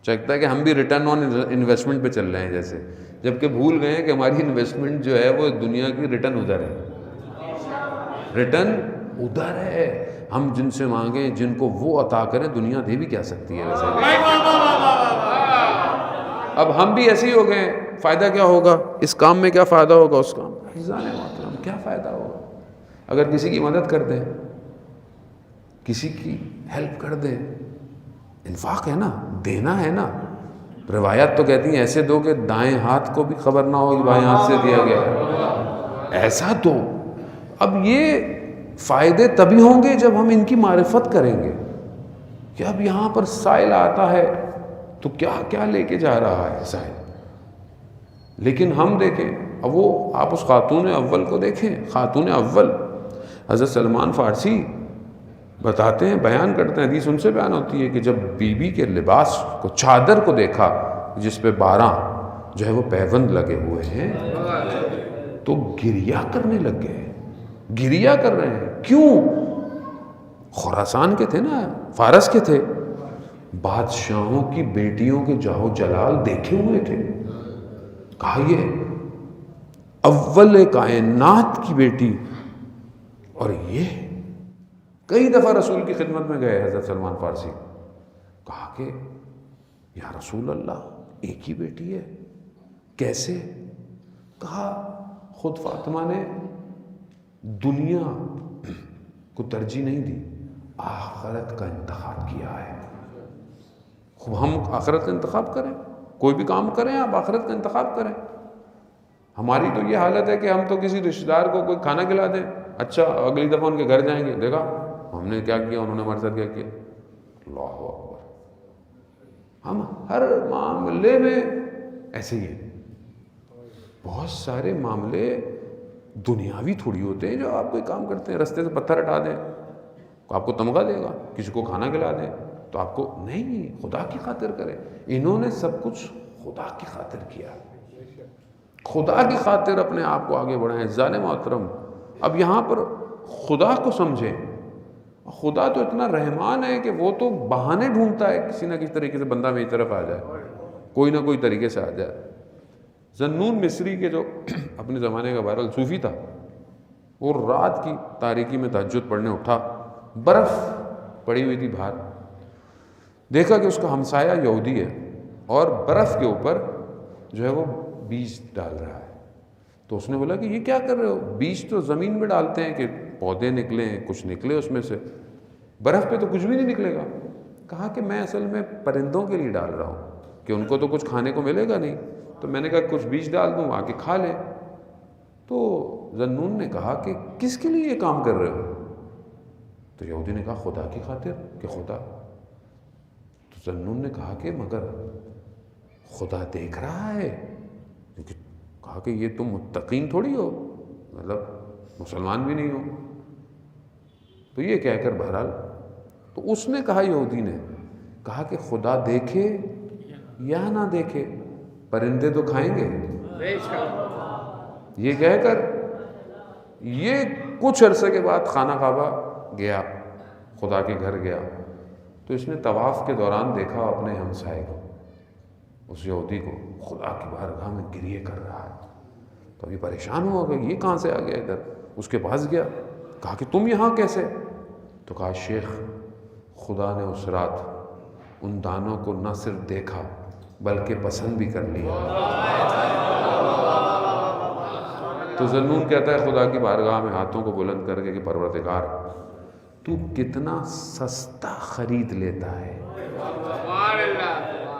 چاہتا ہے کہ ہم بھی ریٹرن آن انویسٹمنٹ پہ چل رہے ہیں جیسے، جبکہ بھول گئے ہیں کہ ہماری انویسٹمنٹ جو ہے وہ دنیا کی ریٹرن ادھر ہے، ریٹرن ادھر ہے۔ ہم جن سے مانگیں، جن کو وہ عطا کریں، دنیا دے بھی کیا سکتی ہے ویسے۔ اب ہم بھی ایسے ہی ہو گئے، فائدہ کیا ہوگا اس کام میں، کیا فائدہ ہوگا اس کام میں؟ عزیزان محترم، کیا فائدہ ہوگا؟ اگر کسی کی مدد کر دیں، کسی کی ہیلپ کر دیں، انفاق ہے نا، دینا ہے نا۔ روایات تو کہتی ہیں ایسے دو کہ دائیں ہاتھ کو بھی خبر نہ ہو کہ بائیں ہاتھ سے دیا گیا ہے، ایسا دو۔ اب یہ فائدے تبھی ہوں گے جب ہم ان کی معرفت کریں گے کہ اب یہاں پر سائل آتا ہے تو کیا کیا لے کے جا رہا ہے سائل۔ لیکن ہم دیکھیں، اب وہ آپ اس خاتون اول کو دیکھیں، خاتون اول حضرت سلمان فارسی بتاتے ہیں، بیان کرتے ہیں، حدیث ان سے بیان ہوتی ہے کہ جب بیوی کے لباس کو، چادر کو دیکھا جس پہ 12 جو ہے وہ پیوند لگے ہوئے ہیں تو گریہ کرنے لگ گئے، گریہ کر رہے ہیں۔ کیوں؟ خراسان کے تھے نا، فارس کے تھے، بادشاہوں کی بیٹیوں کے جاہو جلال دیکھے ہوئے تھے۔ کہا یہ اول کائنات کی بیٹی، اور یہ کئی دفعہ رسول کی خدمت میں گئے حضرت سلمان فارسی، کہا کہ یا رسول اللہ ایک ہی بیٹی ہے، کیسے؟ کہا خود فاطمہ نے دنیا کو ترجیح نہیں دی، آخرت کا انتخاب کیا ہے۔ خوب ہم آخرت کا انتخاب کریں، کوئی بھی کام کریں آپ آخرت کا انتخاب کریں۔ ہماری تو یہ حالت ہے کہ ہم تو کسی رشتہ دار کو کوئی کھانا کھلا دیں، اچھا اگلی دفعہ ان کے گھر جائیں گے، دیکھا ہم نے کیا کیا، انہوں نے ہمارے ساتھ کیا کیا۔ اللہ اکبر، ہم ہر معاملے میں ایسے ہی ہیں۔ بہت سارے معاملے دنیاوی تھوڑی ہوتے ہیں جو آپ کوئی کام کرتے ہیں، رستے سے پتھر ہٹا دیں آپ کو تمغہ دے گا، کسی کو کھانا کھلا دیں تو آپ کو، نہیں، خدا کی خاطر کریں۔ انہوں نے سب کچھ خدا کی خاطر کیا، خدا کی خاطر اپنے آپ کو آگے بڑھائیں۔ عزیزان محترم، اب یہاں پر خدا کو سمجھیں۔ خدا تو اتنا رحمان ہے کہ وہ تو بہانے ڈھونڈتا ہے کسی نہ کسی طریقے سے بندہ میری طرف آ جائے، کوئی نہ کوئی طریقے سے آ جائے۔ ذنون مصری کے جو اپنے زمانے کا بہرحال صوفی تھا، وہ رات کی تاریکی میں تہجد پڑھنے اٹھا، برف پڑی ہوئی تھی باہر، دیکھا کہ اس کا ہمسایہ یہودی ہے اور برف کے اوپر جو ہے وہ بیج ڈال رہا ہے۔ تو اس نے بولا کہ یہ کیا کر رہے ہو؟ بیج تو زمین میں ڈالتے ہیں کہ پودے نکلیں، کچھ نکلے اس میں سے، برف پہ تو کچھ بھی نہیں نکلے گا۔ کہا کہ میں اصل میں پرندوں کے لیے ڈال رہا ہوں کہ ان کو تو کچھ کھانے کو ملے گا نہیں، تو میں نے کہا کچھ بیج ڈال دوں آ کے کھا لیں۔ تو ذنون نے کہا کہ کس کے لیے یہ کام کر رہے ہو؟ تو یہودی نے کہا خدا کی خاطر، کہ خدا۔ تو ذنون نے کہا کہ مگر خدا دیکھ رہا ہے، کہا کہ یہ تم متقین تھوڑی ہو، مطلب مسلمان بھی نہیں ہو۔ تو یہ کہہ کر بہرحال تو اس نے کہا، یہودی نے کہا کہ خدا دیکھے یا نہ دیکھے پرندے تو کھائیں گے۔ یہ کہہ کر یہ کچھ عرصے کے بعد خانہ کعبہ گیا، خدا کے گھر گیا، تو اس نے طواف کے دوران دیکھا اپنے ہمسائے کو، اس یہودی کو خدا کی بارگاہ میں گریہ کر رہا ہے۔ تو ابھی پریشان ہوا کہ یہ کہاں سے آ گیا ادھر، اس کے پاس گیا، کہا کہ تم یہاں کیسے؟ تو کہا شیخ خدا نے اس رات ان دانوں کو نہ صرف دیکھا بلکہ پسند بھی کر لیا۔ تو ذنون کہتا ہے خدا کی بارگاہ میں ہاتھوں کو بلند کر کے کہ پروردگار تو کتنا سستا خرید لیتا ہے،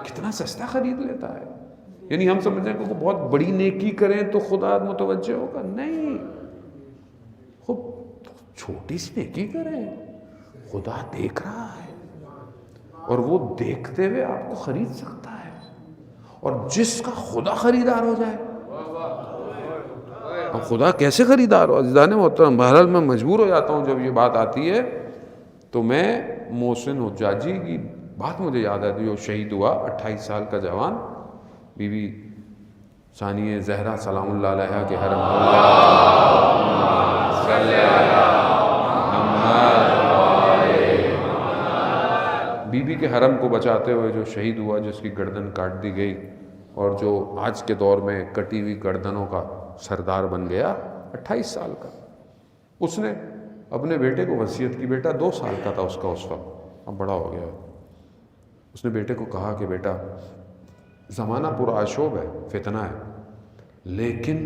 کتنا سستا خرید لیتا ہے۔ یعنی ہم سمجھیں کہ بہت بڑی نیکی کریں تو خدا متوجہ ہوگا، نہیں، خوب چھوٹی سی نیکی کریں، خدا دیکھ رہا ہے، اور وہ دیکھتے ہوئے آپ کو خرید سکتا ہے۔ اور جس کا خدا خریدار ہو جائے، اب خدا کیسے خریدار ہو؟ عزیزان محترم، بہرحال میں مجبور ہو جاتا ہوں جب یہ بات آتی ہے، تو میں محسن حجاجی کی بات مجھے یاد آتی، جو شہید ہوا 28 سال کا جوان، بی بی ثانیہ زہرا سلام اللہ علیہا کے حرم بی بی کے حرم کو بچاتے ہوئے جو شہید ہوا، جس کی گردن کاٹ دی گئی، اور جو آج کے دور میں کٹی ہوئی گردنوں کا سردار بن گیا، 28 سال کا، اس نے اپنے بیٹے کو وصیت کی، بیٹا 2 سال کا تھا اس کا اس وقت، اب بڑا ہو گیا، اس نے بیٹے کو کہا کہ بیٹا زمانہ پرآشوب ہے، فتنہ ہے، لیکن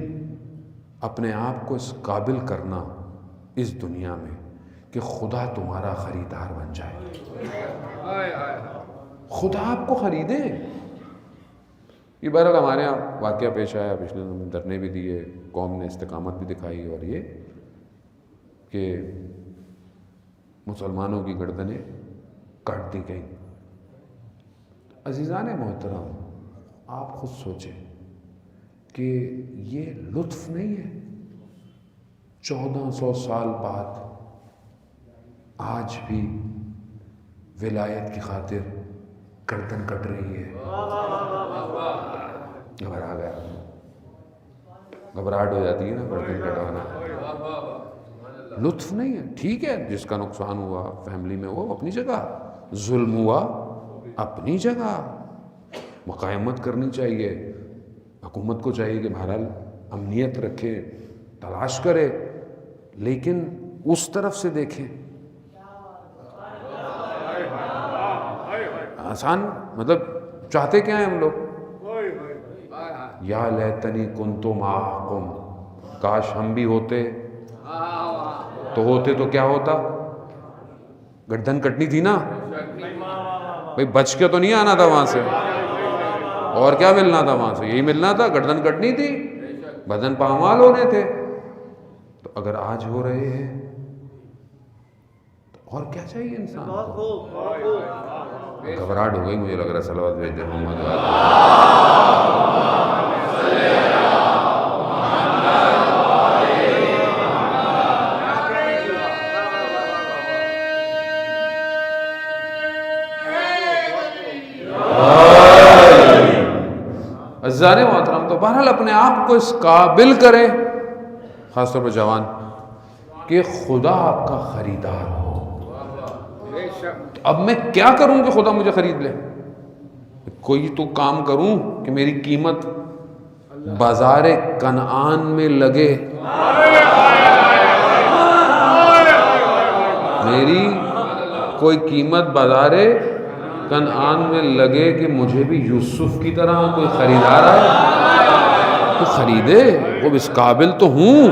اپنے آپ کو اس قابل کرنا اس دنیا میں کہ خدا تمہارا خریدار بن جائے، خدا آپ کو خریدے۔ یہ بہرحال ہمارے یہاں واقعہ پیش آیا، پچھلے دنوں دھرنے بھی دیے، قوم نے استقامت بھی دکھائی، اور یہ کہ مسلمانوں کی گردنیں کاٹ دی گئیں۔ عزیزان محترم، آپ خود سوچیں کہ یہ لطف نہیں ہے، 1400 سال بعد آج بھی ولایت کی خاطر گردن کٹ رہی ہے۔ گھبرا گیا، گھبراہٹ ہو جاتی ہے نا گردن کٹوانا، لطف نہیں ہے۔ ٹھیک ہے، جس کا نقصان ہوا فیملی میں وہ اپنی جگہ، ظلم ہوا اپنی جگہ، مقاومت کرنی چاہیے، حکومت کو چاہیے کہ بہرحال امنیت رکھے، تلاش کرے، لیکن اس طرف سے دیکھیں۔ آسان مطلب چاہتے کیا ہیں ہم لوگ؟ یا لیتنی کنت معکم، کاش ہم بھی ہوتے تو کیا ہوتا؟ گردن کٹنی تھی نا بھئی، بچ کے تو نہیں آنا تھا وہاں سے، اور کیا ملنا تھا وہاں سے؟ یہی ملنا تھا، گردن کٹنی تھی، بدن پامال ہونے تھے۔ تو اگر آج ہو رہے ہیں تو اور کیا چاہیے انسان کو؟ گھبراہٹ ہو گئی، مجھے لگ رہا ہے صلوات بھیج دے محمد عزیزان محترم۔ تو بہرحال اپنے آپ کو اس قابل کریں، خاص طور پر جوان، کہ خدا آپ کا خریدار ہو۔ تو اب میں کیا کروں کہ خدا مجھے خرید لے؟ کوئی تو کام کروں کہ میری قیمت بازار کنعان میں لگے، میری کوئی قیمت بازار کنعان میں لگے کہ مجھے بھی یوسف کی طرح کوئی خریدار آئے تو خریدے، وہ اس قابل تو ہوں۔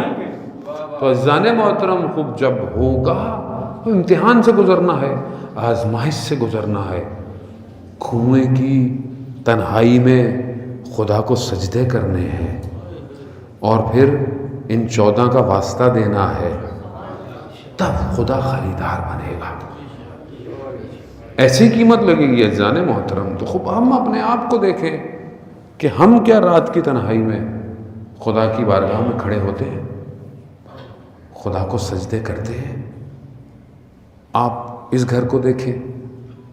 تو عزیزان محترم، خوب جب ہوگا تو امتحان سے گزرنا ہے، آزمائش سے گزرنا ہے، کنویں کی تنہائی میں خدا کو سجدے کرنے ہیں، اور پھر ان 14 کا واسطہ دینا ہے، تب خدا خریدار بنے گا، ایسی قیمت لگے گی عزیزان محترم۔ تو خوب ہم اپنے آپ کو دیکھیں کہ ہم کیا رات کی تنہائی میں خدا کی بارگاہ میں کھڑے ہوتے ہیں، خدا کو سجدے کرتے ہیں۔ آپ اس گھر کو دیکھیں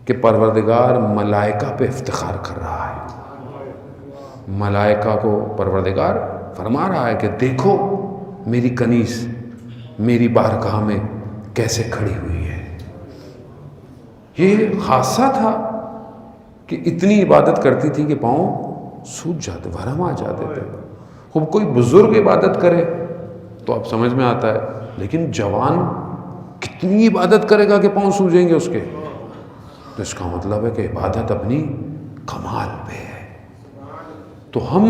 کہ پروردگار ملائکہ پہ افتخار کر رہا ہے، ملائکہ کو پروردگار فرما رہا ہے کہ دیکھو میری کنیز میری بارگاہ میں کیسے کھڑی ہوئی ہے۔ یہ خاصہ تھا کہ اتنی عبادت کرتی تھی کہ پاؤں سوج جاتے، ورم آ جاتے تھے۔ خوب کوئی بزرگ عبادت کرے تو اب سمجھ میں آتا ہے، لیکن جوان کتنی عبادت کرے گا کہ پاؤں سوجیں گے اس کے؟ تو اس کا مطلب ہے کہ عبادت اپنی کمال پہ ہے۔ تو ہم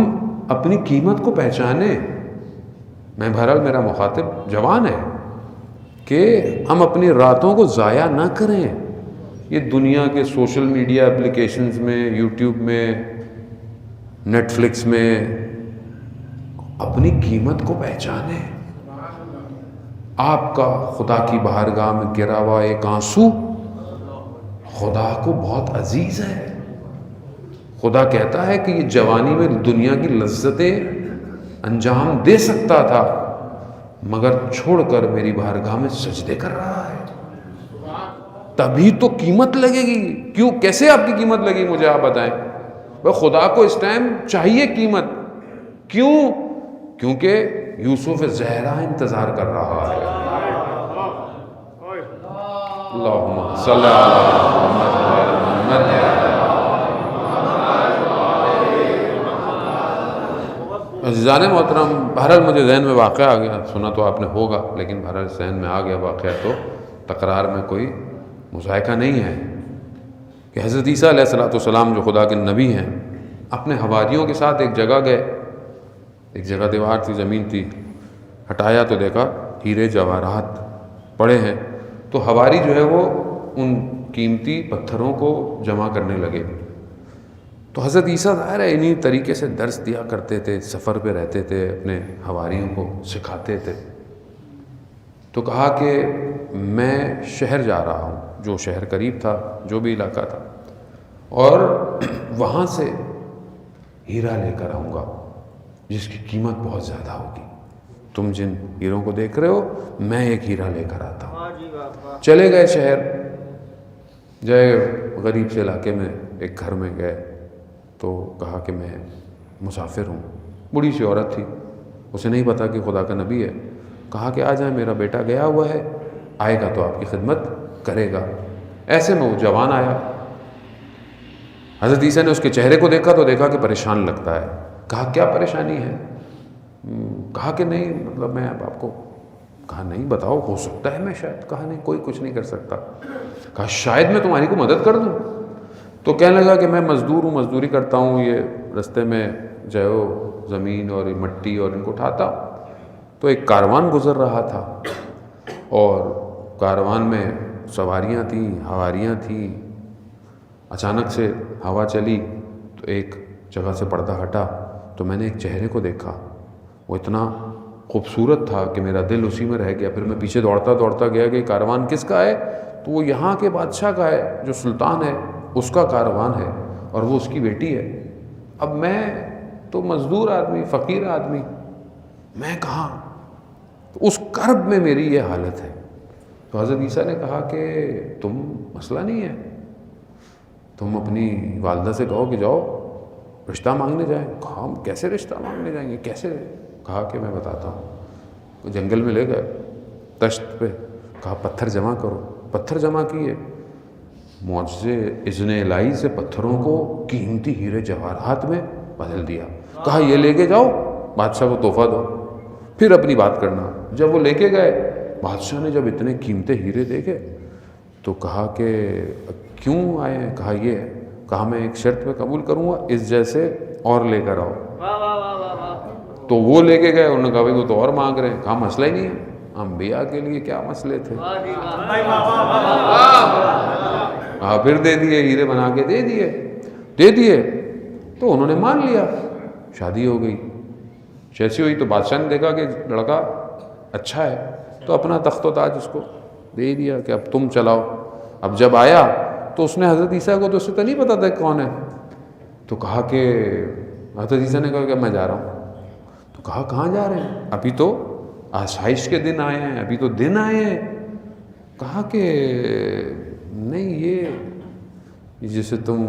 اپنی قیمت کو پہچانیں. میں بہرحال میرا مخاطب جوان ہے کہ ہم اپنی راتوں کو ضائع نہ کریں یہ دنیا کے سوشل میڈیا اپلیکیشنز میں, یوٹیوب میں, نیٹ فلکس میں. اپنی قیمت کو پہچانیں. آپ کا خدا کی بارگاہ میں گرا ہوا ایک آنسو خدا کو بہت عزیز ہے. خدا کہتا ہے کہ یہ جوانی میں دنیا کی لذتیں انجام دے سکتا تھا مگر چھوڑ کر میری بارگاہ میں سجدے کر رہا ہے. تبھی تو قیمت لگے گی. کیوں, کیسے آپ کی قیمت لگی مجھے آپ بتائیں. خدا کو اس ٹائم چاہیے قیمت. کیوں؟ کیونکہ یوسف زہرا انتظار کر رہا ہے. اللہم صلی علی محمد. عزیزان محترم, بہرحال مجھے ذہن میں واقعہ آ گیا, سنا تو آپ نے ہوگا لیکن بہرحال ذہن میں آ گیا واقعہ, تو تکرار میں کوئی مذائقہ نہیں ہے کہ حضرت عیسیٰ علیہ السلام جو خدا کے نبی ہیں اپنے حواریوں کے ساتھ ایک جگہ گئے. ایک جگہ دیوار تھی, زمین تھی, ہٹایا تو دیکھا ہیرے جواہرات پڑے ہیں. تو حواری جو ہے وہ ان قیمتی پتھروں کو جمع کرنے لگے. تو حضرت عیسیٰ ظاہر ہے انہی طریقے سے درس دیا کرتے تھے, سفر پہ رہتے تھے, اپنے حواریوں کو سکھاتے تھے. تو کہا کہ میں شہر جا رہا ہوں, جو شہر قریب تھا, جو بھی علاقہ تھا, اور وہاں سے ہیرا لے کر آؤں گا جس کی قیمت بہت زیادہ ہوگی. تم جن ہیروں کو دیکھ رہے ہو میں ایک ہیرا لے کر آتا ہوں. چلے گئے شہر, جائے غریب سے علاقے میں ایک گھر میں گئے تو کہا کہ میں مسافر ہوں. بوڑھی سی عورت تھی, اسے نہیں پتا کہ خدا کا نبی ہے. کہا کہ آ جائیں, میرا بیٹا گیا ہوا ہے, آئے گا تو آپ کی خدمت کرے گا. ایسے میں وہ جوان آیا. حضرت عیسیٰ نے اس کے چہرے کو دیکھا تو دیکھا کہ پریشان لگتا ہے. کہا کیا پریشانی ہے؟ کہا کہ نہیں, مطلب میں اب آپ کو, کہا نہیں بتاؤ, ہو سکتا ہے میں شاید. کہا نہیں, کوئی کچھ نہیں کر سکتا. کہا شاید میں تمہاری کو مدد کر دوں. تو کہنے لگا کہ میں مزدور ہوں, مزدوری کرتا ہوں, یہ رستے میں جو ہے وہ زمین اور مٹی اور ان کو اٹھاتا ہوں. تو ایک کاروان گزر رہا تھا اور کاروان میں سواریاں تھیں, حواریاں تھیں. اچانک سے ہوا چلی تو ایک جگہ سے پردہ ہٹا تو میں نے ایک چہرے کو دیکھا. وہ اتنا خوبصورت تھا کہ میرا دل اسی میں رہ گیا. پھر میں پیچھے دوڑتا دوڑتا گیا کہ کاروان کس کا ہے؟ تو وہ یہاں کے بادشاہ کا ہے, جو سلطان ہے اس کا کاروان ہے اور وہ اس کی بیٹی ہے. اب میں تو مزدور آدمی, فقیر آدمی, میں کہاں؟ تو اس کرب میں میری یہ حالت ہے. تو حضرت عیسیٰ نے کہا کہ تم, مسئلہ نہیں ہے, تم اپنی والدہ سے کہو کہ جاؤ رشتہ مانگنے جائیں. کہا ہم کیسے رشتہ مانگنے جائیں گے, کیسے؟ کہا کہ میں بتاتا ہوں. جنگل میں لے گئے تشت پہ, کہا پتھر جمع کرو. پتھر جمع کیے, معجزے اذن الہی سے پتھروں کو قیمتی ہیرے جواہرات میں بدل دیا. کہا یہ لے کے جاؤ, بادشاہ کو تحفہ دو, پھر اپنی بات کرنا. جب وہ لے کے گئے, بادشاہ نے جب اتنے قیمتی ہیرے دیکھے تو کہا کہ کیوں آئے ہیں؟ کہا یہ ہے. کہا میں ایک شرط پہ قبول کروں گا, اس جیسے اور لے کر آؤ. تو وہ لے کے گئے. انہوں نے کہا بھائی وہ تو اور مانگ رہے ہیں. کہا مسئلہ ہی نہیں ہے, انبیاء کے لیے کیا مسئلے تھے. ہاں پھر دے دیے, ہیرے بنا کے دے دیے. تو انہوں نے مان لیا, شادی ہو گئی. جیسی ہوئی تو بادشاہ نے دیکھا کہ لڑکا اچھا ہے تو اپنا تخت و تاج اس کو دے دیا کہ اب تم چلاؤ. اب جب آیا تو اس نے حضرت عیسیٰ کو, تو اسے تو نہیں پتا تھا کون ہے. تو کہا کہ حضرت عیسیٰ نے کہا کہ میں جا رہا ہوں. تو کہا کہاں جا رہے ہیں؟ ابھی تو آسائش کے دن آئے ہیں, ابھی تو دن آئے ہیں. کہا کہ نہیں, یہ جسے تم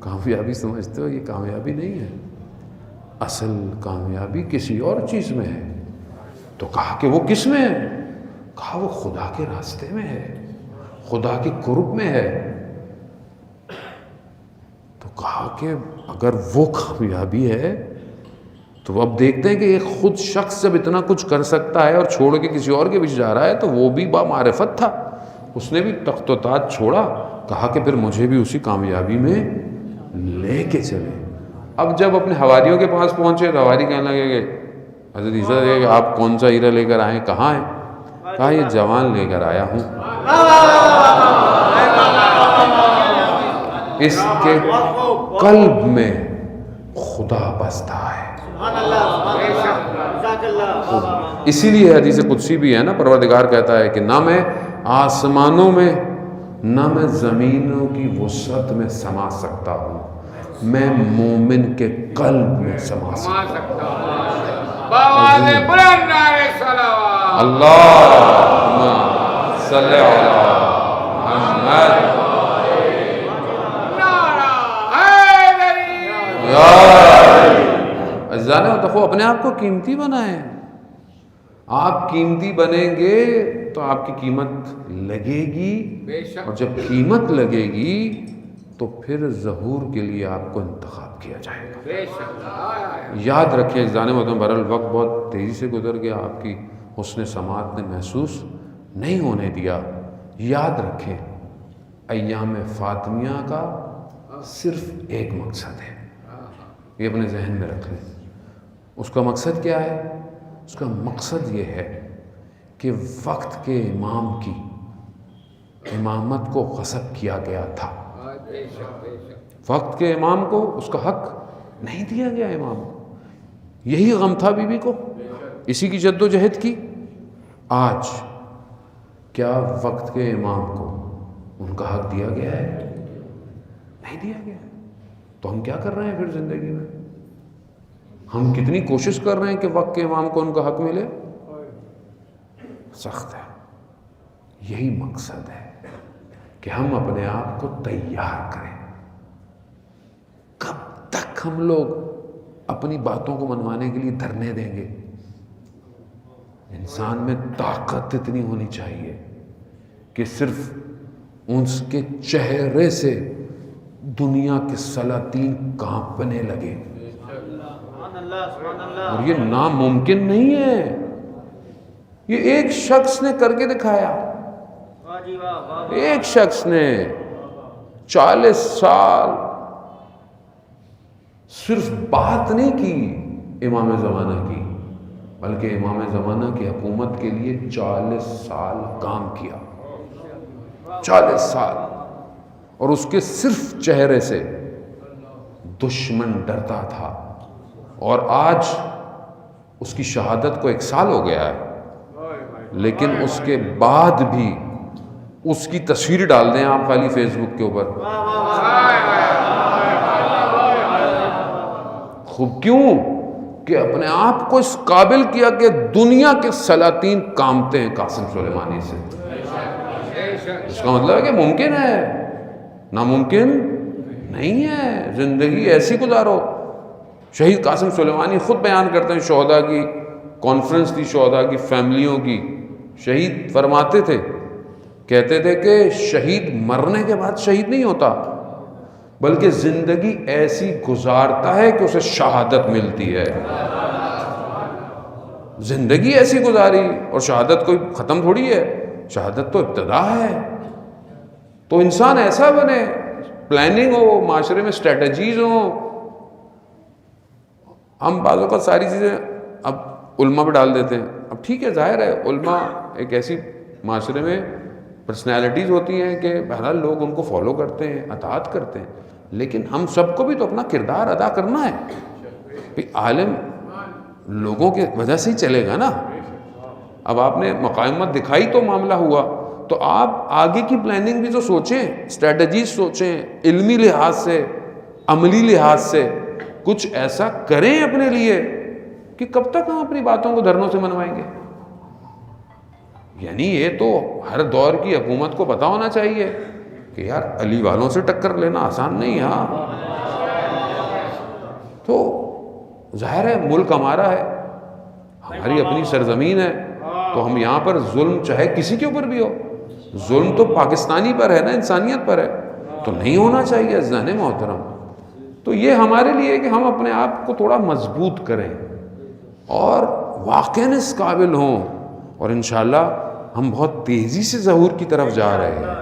کامیابی سمجھتے ہو یہ کامیابی نہیں ہے, اصل کامیابی کسی اور چیز میں ہے. تو کہا کہ وہ کس میں ہے؟ کہا وہ خدا کے راستے میں ہے, خدا کے قرب میں ہے. تو کہا کہ اگر وہ کامیابی ہے تو اب دیکھتے ہیں کہ ایک خود شخص جب اتنا کچھ کر سکتا ہے اور چھوڑ کے کسی اور کے پیچھے جا رہا ہے تو وہ بھی بامعرفت تھا, اس نے بھی تخت و تاج چھوڑا. کہا کہ پھر مجھے بھی اسی کامیابی میں لے کے چلے. اب جب اپنے حواریوں کے پاس پہنچے تو حواری کہنے لگے کہ حضرت عیسیٰ کہ آپ کون سا ہیرا لے کر آئے، کہاں ہیں؟ کہا یہ جوان لے کر آیا ہوں، اس کے قلب میں خدا بستا ہے۔ اسی لیے حدیث قدسی بھی ہے نا، پروردگار کہتا ہے کہ نہ میں آسمانوں میں نہ میں زمینوں کی وسعت میں سما سکتا ہوں، میں مومن کے قلب میں سما سکتا ہوں۔ اللہم صلی علی محمد۔ عزیزان متقو، اپنے آپ کو قیمتی بنائیں۔ آپ قیمتی بنیں گے تو آپ کی قیمت لگے گی، اور جب قیمت لگے گی تو پھر ظہور کے لیے آپ کو انتخاب کیا جائے گا۔ یاد رکھیں عزیزان محترم، بہرحال وقت بہت تیزی سے گزر گیا، آپ کی حسن سماعت نے محسوس نہیں ہونے دیا۔ یاد رکھیں ایام فاطمیہ کا صرف ایک مقصد ہے، یہ اپنے ذہن میں رکھ لیں۔ اس کا مقصد کیا ہے؟ اس کا مقصد یہ ہے کہ وقت کے امام کی امامت کو غصب کیا گیا تھا، وقت کے امام کو اس کا حق نہیں دیا گیا امام کو۔ یہی غم تھا بی بی کو، اسی کی جد و جہد کی۔ آج کیا وقت کے امام کو ان کا حق دیا گیا ہے؟ نہیں دیا گیا ہے۔ تو ہم کیا کر رہے ہیں پھر زندگی میں؟ ہم کتنی کوشش کر رہے ہیں کہ وقت کے امام کو ان کا حق ملے؟ سخت ہے۔ یہی مقصد ہے کہ ہم اپنے آپ کو تیار کریں۔ کب تک ہم لوگ اپنی باتوں کو منوانے کے لیے دھرنے دیں گے؟ انسان میں طاقت اتنی ہونی چاہیے کہ صرف اس کے چہرے سے دنیا کے سلاطین کانپنے لگے، اور یہ ناممکن نہیں ہے۔ یہ ایک شخص نے کر کے دکھایا، ایک شخص نے 40 سال صرف بات نہیں کی امام زمانہ کی، بلکہ امام زمانہ کی حکومت کے لیے 40 سال کام کیا، 40 سال، اور اس کے صرف چہرے سے دشمن ڈرتا تھا۔ اور آج اس کی شہادت کو 1 سال ہو گیا ہے، لیکن اس کے بعد بھی اس کی تصویر ڈال دیں آپ خالی فیس بک کے اوپر، خوب کیوں کہ اپنے آپ کو اس قابل کیا کہ دنیا کے سلاطین کامتے ہیں قاسم سلیمانی سے۔ اس کا مطلب ہے کہ ممکن ہے، ناممکن نہیں ہے۔ زندگی ایسی گزارو۔ شہید قاسم سلیمانی خود بیان کرتے ہیں، شہداء کی کانفرنس تھی، شہداء کی فیملیوں کی، شہید فرماتے تھے، کہتے تھے کہ شہید مرنے کے بعد شہید نہیں ہوتا، بلکہ زندگی ایسی گزارتا ہے کہ اسے شہادت ملتی ہے۔ زندگی ایسی گزاری، اور شہادت کوئی ختم تھوڑی ہے، شہادت تو ابتدا ہے۔ تو انسان ایسا بنے، پلاننگ ہو، معاشرے میں اسٹریٹجیز ہوں۔ ہم بعض اوقات ساری چیزیں اب علماء پہ ڈال دیتے ہیں۔ اب ٹھیک ہے، ظاہر ہے علماء ایک ایسی معاشرے میں پرسنالٹیز ہوتی ہیں کہ بہرحال لوگ ان کو فالو کرتے ہیں، اطاعت کرتے ہیں، لیکن ہم سب کو بھی تو اپنا کردار ادا کرنا ہے۔ کہ عالم لوگوں کی وجہ سے ہی چلے گا نا۔ اب آپ نے مقاومت دکھائی تو معاملہ ہوا، تو آپ آگے کی پلاننگ بھی تو سوچیں، اسٹریٹجیز سوچیں، علمی لحاظ سے، عملی لحاظ سے کچھ ایسا کریں اپنے لیے کہ کب تک ہم اپنی باتوں کو دھرنوں سے منوائیں گے؟ یعنی یہ تو ہر دور کی حکومت کو پتہ ہونا چاہیے کہ یار علی والوں سے ٹکر لینا آسان نہیں۔ ہاں تو ظاہر ہے ملک ہمارا ہے، ہماری اپنی سرزمین ہے، تو ہم یہاں پر ظلم چاہے کسی کے اوپر بھی ہو، ظلم تو پاکستانی پر ہے نا، انسانیت پر ہے، تو نہیں ہونا چاہیے عزیزان محترم۔ تو یہ ہمارے لیے کہ ہم اپنے آپ کو تھوڑا مضبوط کریں اور واقعاً اس قابل ہوں، اور انشاءاللہ ہم بہت تیزی سے ظہور کی طرف جا رہے ہیں۔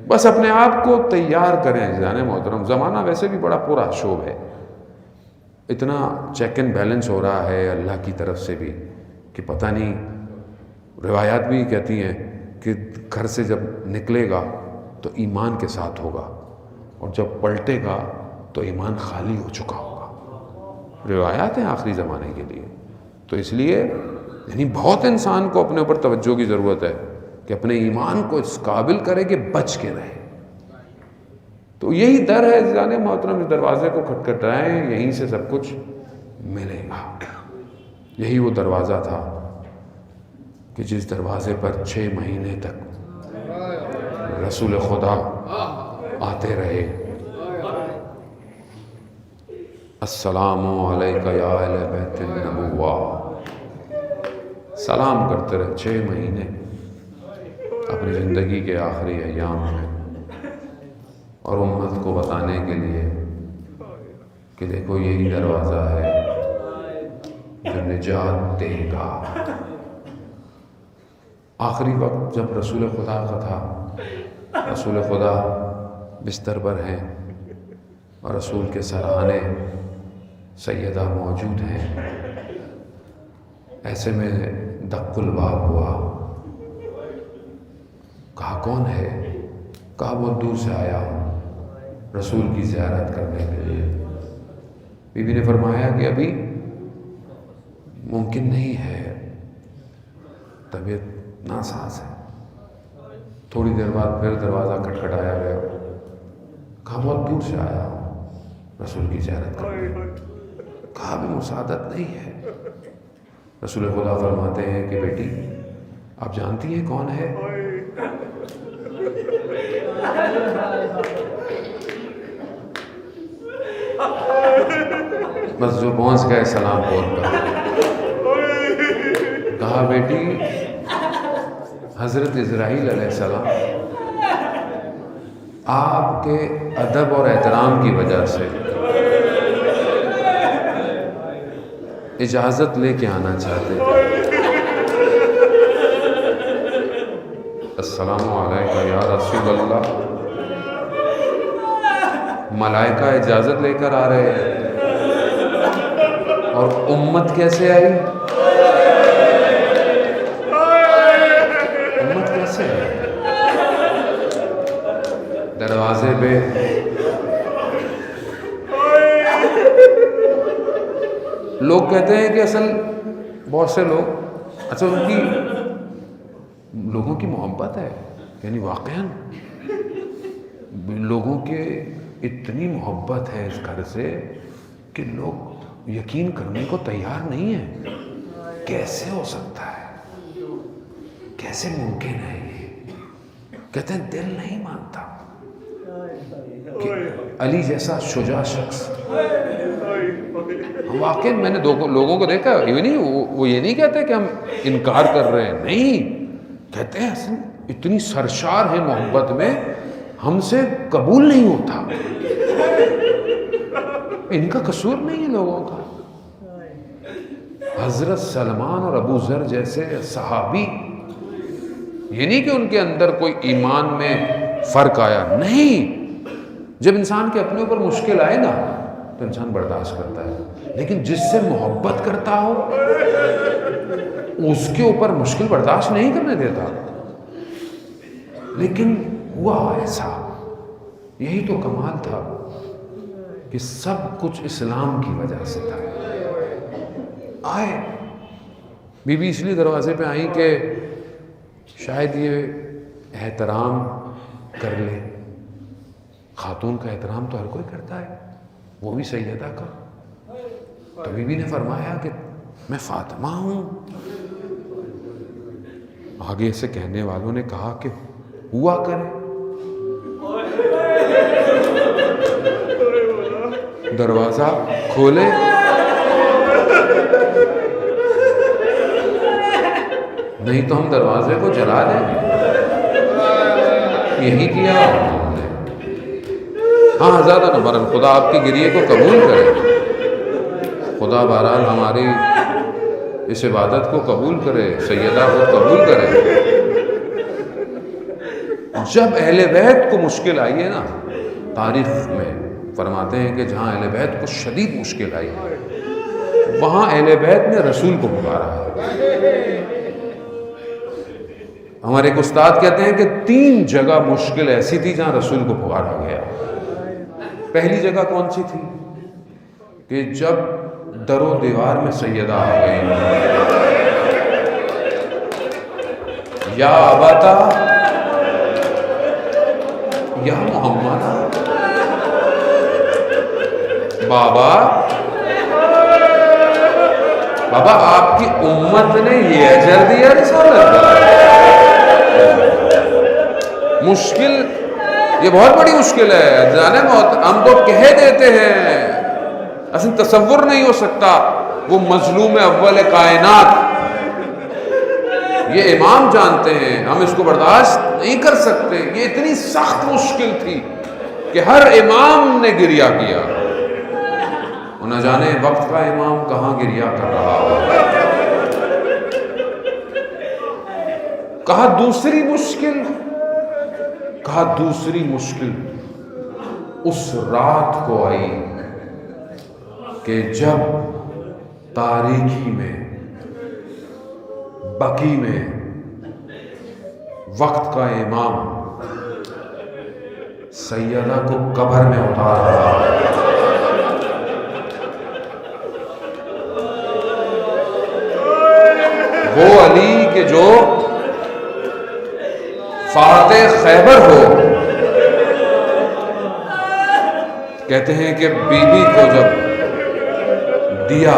بس اپنے آپ کو تیار کریں عزیزان محترم. زمانہ ویسے بھی بڑا پورا شوب ہے, اتنا چیک اینڈ بیلنس ہو رہا ہے اللہ کی طرف سے بھی کہ پتہ نہیں. روایات بھی کہتی ہیں کہ گھر سے جب نکلے گا تو ایمان کے ساتھ ہوگا, اور جب پلٹے گا تو ایمان خالی ہو چکا ہوگا. روایات ہیں آخری زمانے کے لیے. تو اس لیے یعنی بہت انسان کو اپنے اوپر توجہ کی ضرورت ہے کہ اپنے ایمان کو اس قابل کرے کہ بچ کے رہے. تو یہی در ہے عزیزان محترم, اس دروازے کو کھٹکھٹائیں, یہیں سے سب کچھ ملے گا. یہی وہ دروازہ تھا کہ جس دروازے پر 6 مہینے تک رسول خدا آتے رہے. السلام علیکہ یا اہل بیت النبوہ, سلام کرتے رہے 6 مہینے اپنی زندگی کے آخری ایام میں, اور امت کو بتانے کے لیے کہ دیکھو یہی دروازہ ہے جو نجات دے گا. آخری وقت جب رسول خدا کا تھا, رسول خدا بستر پر ہیں اور رسول کے سرحانے سیدہ موجود ہیں. ایسے میں دق الباب ہوا. کہا کون ہے؟ کہا بہت دور سے آیا ہوں رسول کی زیارت کرنے کے لیے. بی بی نے فرمایا کہ ابھی ممکن نہیں ہے, طبیعت ناساز ہے. تھوڑی دیر بعد پھر دروازہ کھٹکھٹایا گیا. کہا بہت دور سے آیا ہوں رسول کی زیارت کرنے. کہا ابھی مساعدت نہیں ہے. رسول خدا فرماتے ہیں کہ بیٹی آپ جانتی ہیں کون ہے؟ بس جو پہنچ گئے سلام بول کر کہا بیٹی حضرت اسرائیل علیہ السلام آپ کے ادب اور احترام کی وجہ سے اجازت لے کے آنا چاہتے تھے. السلام علیکم یا رسول اللہ. ملائکہ اجازت لے کر آ رہے ہیں, اور امت کیسے آئی؟ امت کیسے آئی؟ دروازے پہ لوگ کہتے ہیں کہ اصل بہت سے لوگ اصل ان کی لوگوں کی محبت ہے, یعنی واقعاً لوگوں کے اتنی محبت ہے اس گھر سے کہ لوگ یقین کرنے کو تیار نہیں ہیں. کیسے ہو سکتا ہے؟ کیسے ممکن ہے یہ؟ کہتے ہیں دل نہیں مانتا کہ علی جیسا شجاع شخص. واقعی میں نے لوگوں کو دیکھا, وہ یہ نہیں کہتے کہ ہم انکار کر رہے ہیں, نہیں کہتے ہیں اصل اتنی سرشار ہے محبت میں, ہم سے قبول نہیں ہوتا. ان کا قصور نہیں ہے لوگوں کا. حضرت سلمان اور ابو ذر جیسے صحابی, یہ نہیں کہ ان کے اندر کوئی ایمان میں فرق آیا, نہیں. جب انسان کے اپنے اوپر مشکل آئے نا تو انسان برداشت کرتا ہے, لیکن جس سے محبت کرتا ہو اس کے اوپر مشکل برداشت نہیں کرنے دیتا. لیکن ہوا ایسا, یہی تو کمال تھا کہ سب کچھ اسلام کی وجہ سے تھا. آئے بی بی اس لیے دروازے پہ آئیں کہ شاید یہ احترام کر لے. خاتون کا احترام تو ہر کوئی کرتا ہے, وہ بھی سیدہ کا. تو بی بی نے فرمایا کہ میں فاطمہ ہوں. آگے سے کہنے والوں نے کہا کہ ہوا کرے. دروازہ کھولے, نہیں تو ہم دروازے کو جلا دیں گے. یہی کیا انہوں نے. ہاں زیادہ نہ مرن, خدا آپ کی گریے کو قبول کرے. خدا بہرحال ہماری اس عبادت کو قبول کرے, سیدہ کو قبول کرے. جب اہل بیت کو مشکل آئی ہے نا، تاریخ میں فرماتے ہیں کہ جہاں اہل بیت کو شدید مشکل آئی وہاں اہل بیت نے رسول کو پکارا ہے۔ ہمارے ایک استاد کہتے ہیں کہ 3 جگہ مشکل ایسی تھی جہاں رسول کو پکارا گیا۔ پہلی جگہ کون سی تھی؟ کہ جب در و دیوار میں سیدہ آ گئی، یا اباتا یا محمد، بابا آپ کی امت نے یہ اجر دیا رسالت کا۔ مشکل، یہ بہت بڑی مشکل ہے جانے ہم تو کہہ دیتے ہیں، اصل تصور نہیں ہو سکتا وہ مظلوم اول کائنات، یہ امام جانتے ہیں، ہم اس کو برداشت نہیں کر سکتے۔ یہ اتنی سخت مشکل تھی کہ ہر امام نے گریہ کیا، نہ جانے وقت کا امام کہاں گریہ کر رہا ہو۔ کہا دوسری مشکل اس رات کو آئی کہ جب تاریکی میں بقی میں وقت کا امام سیدہ کو قبر میں اتار رہا، وہ علی کہ جو فاتح خیبر ہو، کہتے ہیں کہ بی بی کو جب دیا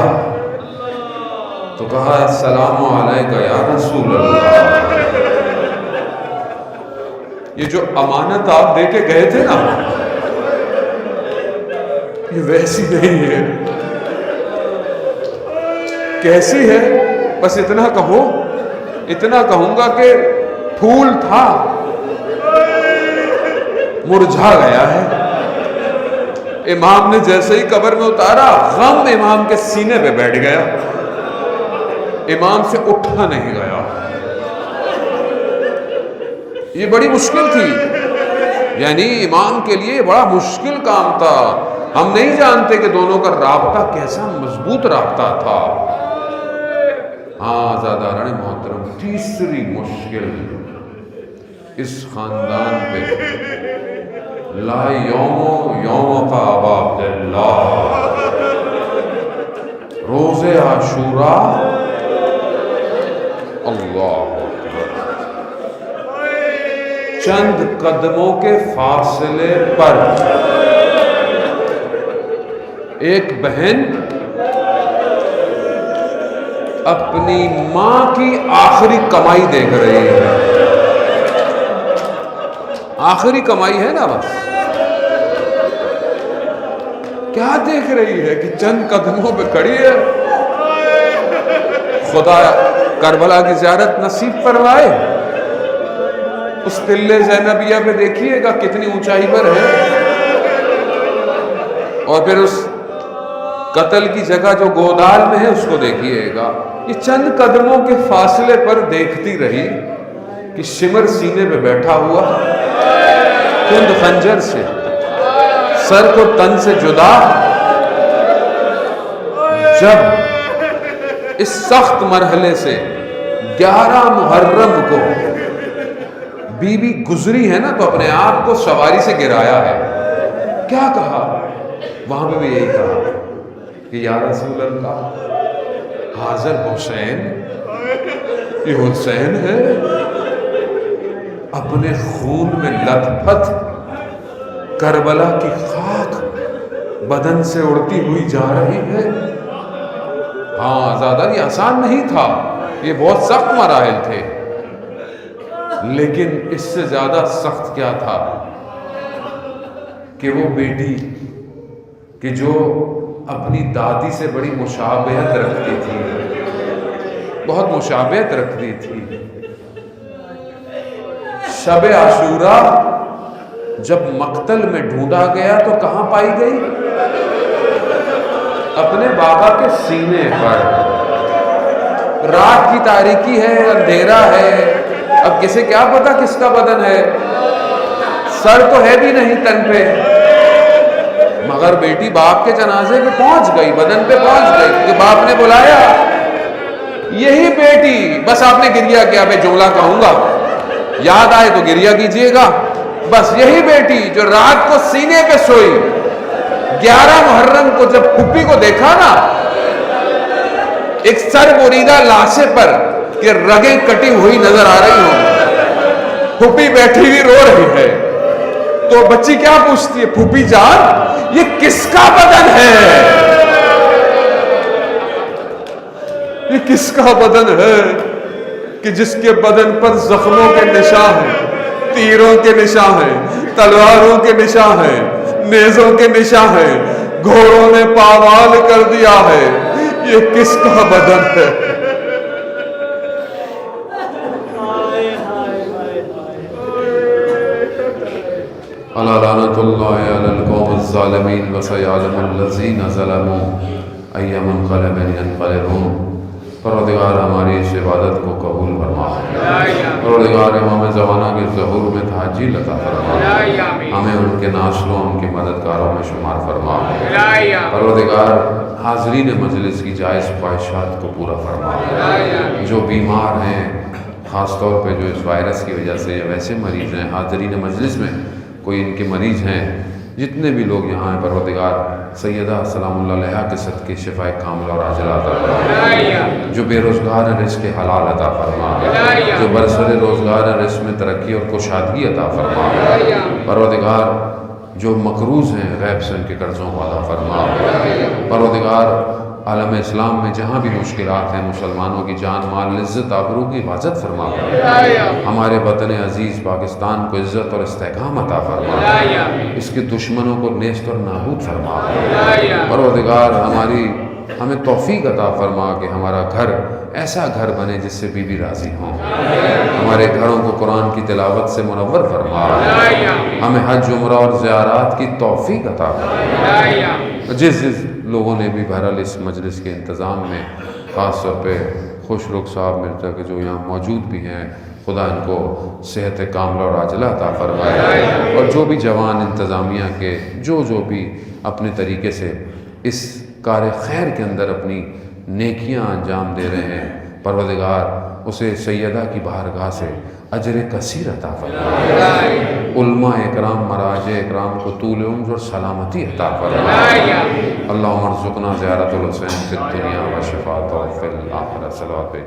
تو کہا السلام علیکہ یا رسول اللہ۔ یہ جو امانت آپ دے کے گئے تھے نا، یہ ویسی نہیں ہے۔ کیسی ہے؟ بس اتنا کہوں گا کہ پھول تھا مرجھا گیا ہے۔ امام نے جیسے ہی قبر میں اتارا، غم امام کے سینے پہ بیٹھ گیا، امام سے اٹھا نہیں گیا۔ یہ بڑی مشکل تھی، یعنی امام کے لیے بڑا مشکل کام تھا۔ ہم نہیں جانتے کہ دونوں کا رابطہ کیسا مضبوط رابطہ تھا۔ ہاں زاداران محترم، تیسری مشکل اس خاندان پہ لا یوم کا ابا عبداللہ، روز عاشوراء، اللہ چند قدموں کے فاصلے پر ایک بہن اپنی ماں کی آخری کمائی دیکھ رہی ہے۔ آخری کمائی ہے نا، بس کیا دیکھ رہی ہے کہ چند قدموں پہ کھڑی ہے، خدا کربلا کی زیارت نصیب فرمائے۔ اس تلے زینبیہ پہ دیکھیے گا کتنی اونچائی پر ہے، اور پھر اس قتل کی جگہ جو گودال میں ہے اس کو دیکھیے گا۔ یہ چند قدموں کے فاصلے پر دیکھتی رہی کہ شمر سینے پہ بیٹھا ہوا، کند خنجر سے سر کو تن سے جدا۔ جب اس سخت مرحلے سے 11 محرم کو بی بی گزری ہے نا، تو اپنے آپ کو سواری سے گرایا ہے۔ کیا کہا؟ وہاں پہ بھی یہی کہا کہ یا رسول اللہ، حاضر حسین، یہ حسین ہے، اپنے خون میں لت پت کربلا کی خاک بدن سے اڑتی ہوئی جا رہی ہے۔ ہاں زیادہ یہ آسان نہیں تھا، یہ بہت سخت مراحل تھے، لیکن اس سے زیادہ سخت کیا تھا کہ وہ بیٹی کہ جو اپنی دادی سے بڑی مشابہت رکھتی تھی، بہت مشابہت رکھتی تھی، شب عاشوراء جب مقتل میں ڈھونڈا گیا تو کہاں پائی گئی؟ اپنے بابا کے سینے پر۔ رات کی تاریکی ہے، اندھیرا ہے، اب کسے کیا پتا کس کا بدن ہے؟ سر تو ہے بھی نہیں تن پہ، مگر بیٹی باپ کے جنازے پہ پہنچ گئی، بدن پہ پہنچ گئی کہ باپ نے بلایا. یہی بیٹی، بس آپ نے گریہ کیا، میں جملہ کہوں گا یاد آئے تو گریہ کیجئے گا، بس یہی بیٹی جو رات کو سینے پہ سوئی، 11 محرم کو جب پھپھی کو دیکھا نا ایک سر بریدہ لاشے پر کہ رگیں کٹی ہوئی نظر آ رہی ہوں، پھپھی بیٹھی ہوئی رو رہی ہے، تو بچی کیا پوچھتی ہے، پھپھی جان یہ کس کا بدن ہے، یہ کس کا بدن ہے کہ جس کے بدن پر زخموں کے نشان ہیں، تیروں کے نشان ہیں، تلواروں کے نشان ہیں، نیزوں کے نشان ہیں، گھوڑوں نے پامال کر دیا ہے، یہ کس کا بدن ہے. الا لعنۃ اللہ علی القوم الظالمین وسیعلم الذین ظلموا ای منقلب ینقلبون. پروردگار ہماری اس عبادت کو قبول فرما، پروردگار امام زمانہ کے ظہور میں تحجیل عطا فرما، ہمیں ان کے ناصروں ان کے مددگاروں میں شمار فرما. پروردگار حاضرین مجلس کی جائز خواہشات کو پورا فرما. جو بیمار ہیں خاص طور پہ جو اس وائرس کی وجہ سے یا ویسے مریض ہیں، حاضرین مجلس میں کوئی ان کے مریض ہیں، جتنے بھی لوگ یہاں ہیں، پروردگار سیدہ سلام اللہ علیہا کے صدقے شفائے کاملہ اور عاجلہ عطا فرما. جو بے روزگار ہیں رزق حلال عطا فرما، جو برسر روزگار ہیں رزق میں ترقی اور کشادگی عطا فرما. پروردگار جو مقروض ہیں غیب سے ان کے قرضوں کو ادا فرما. پروردگار عالم اسلام میں جہاں بھی مشکلات ہیں مسلمانوں کی جان مال عزت آبرو کی حفاظت فرما. ہمارے وطن عزیز پاکستان کو عزت اور استحکام عطا فرما، اس کے دشمنوں کو نیست اور نابود فرما. پروردگار ہمیں توفیق عطا فرما کہ ہمارا گھر ایسا گھر بنے جس سے بیوی راضی ہوں. ہمارے گھروں کو قرآن کی تلاوت سے منور فرما. ہمیں حج عمرہ اور زیارات کی توفیق عطا فرما. جس لوگوں نے بھی بہرحال اس مجلس کے انتظام میں خاص طور پہ خوش رخ صاحب مرزا کے جو یہاں موجود بھی ہیں، خدا ان کو صحت کاملہ اور عاجلہ عطا فرمائے. اور جو بھی جوان انتظامیہ کے جو بھی اپنے طریقے سے اس کار خیر کے اندر اپنی نیکیاں انجام دے رہے ہیں، پروردگار اسے سیدہ کی بارگاہ سے اجر کثیر عطا فرمائے. علماء اکرام مراجع اکرام کو طول عمر اور سلامتی عطا فرمائے. اللہم ارزقنا زیارت الحسین فی الدنیا و شفاعتہ فی الآخرہ. صلوات پہ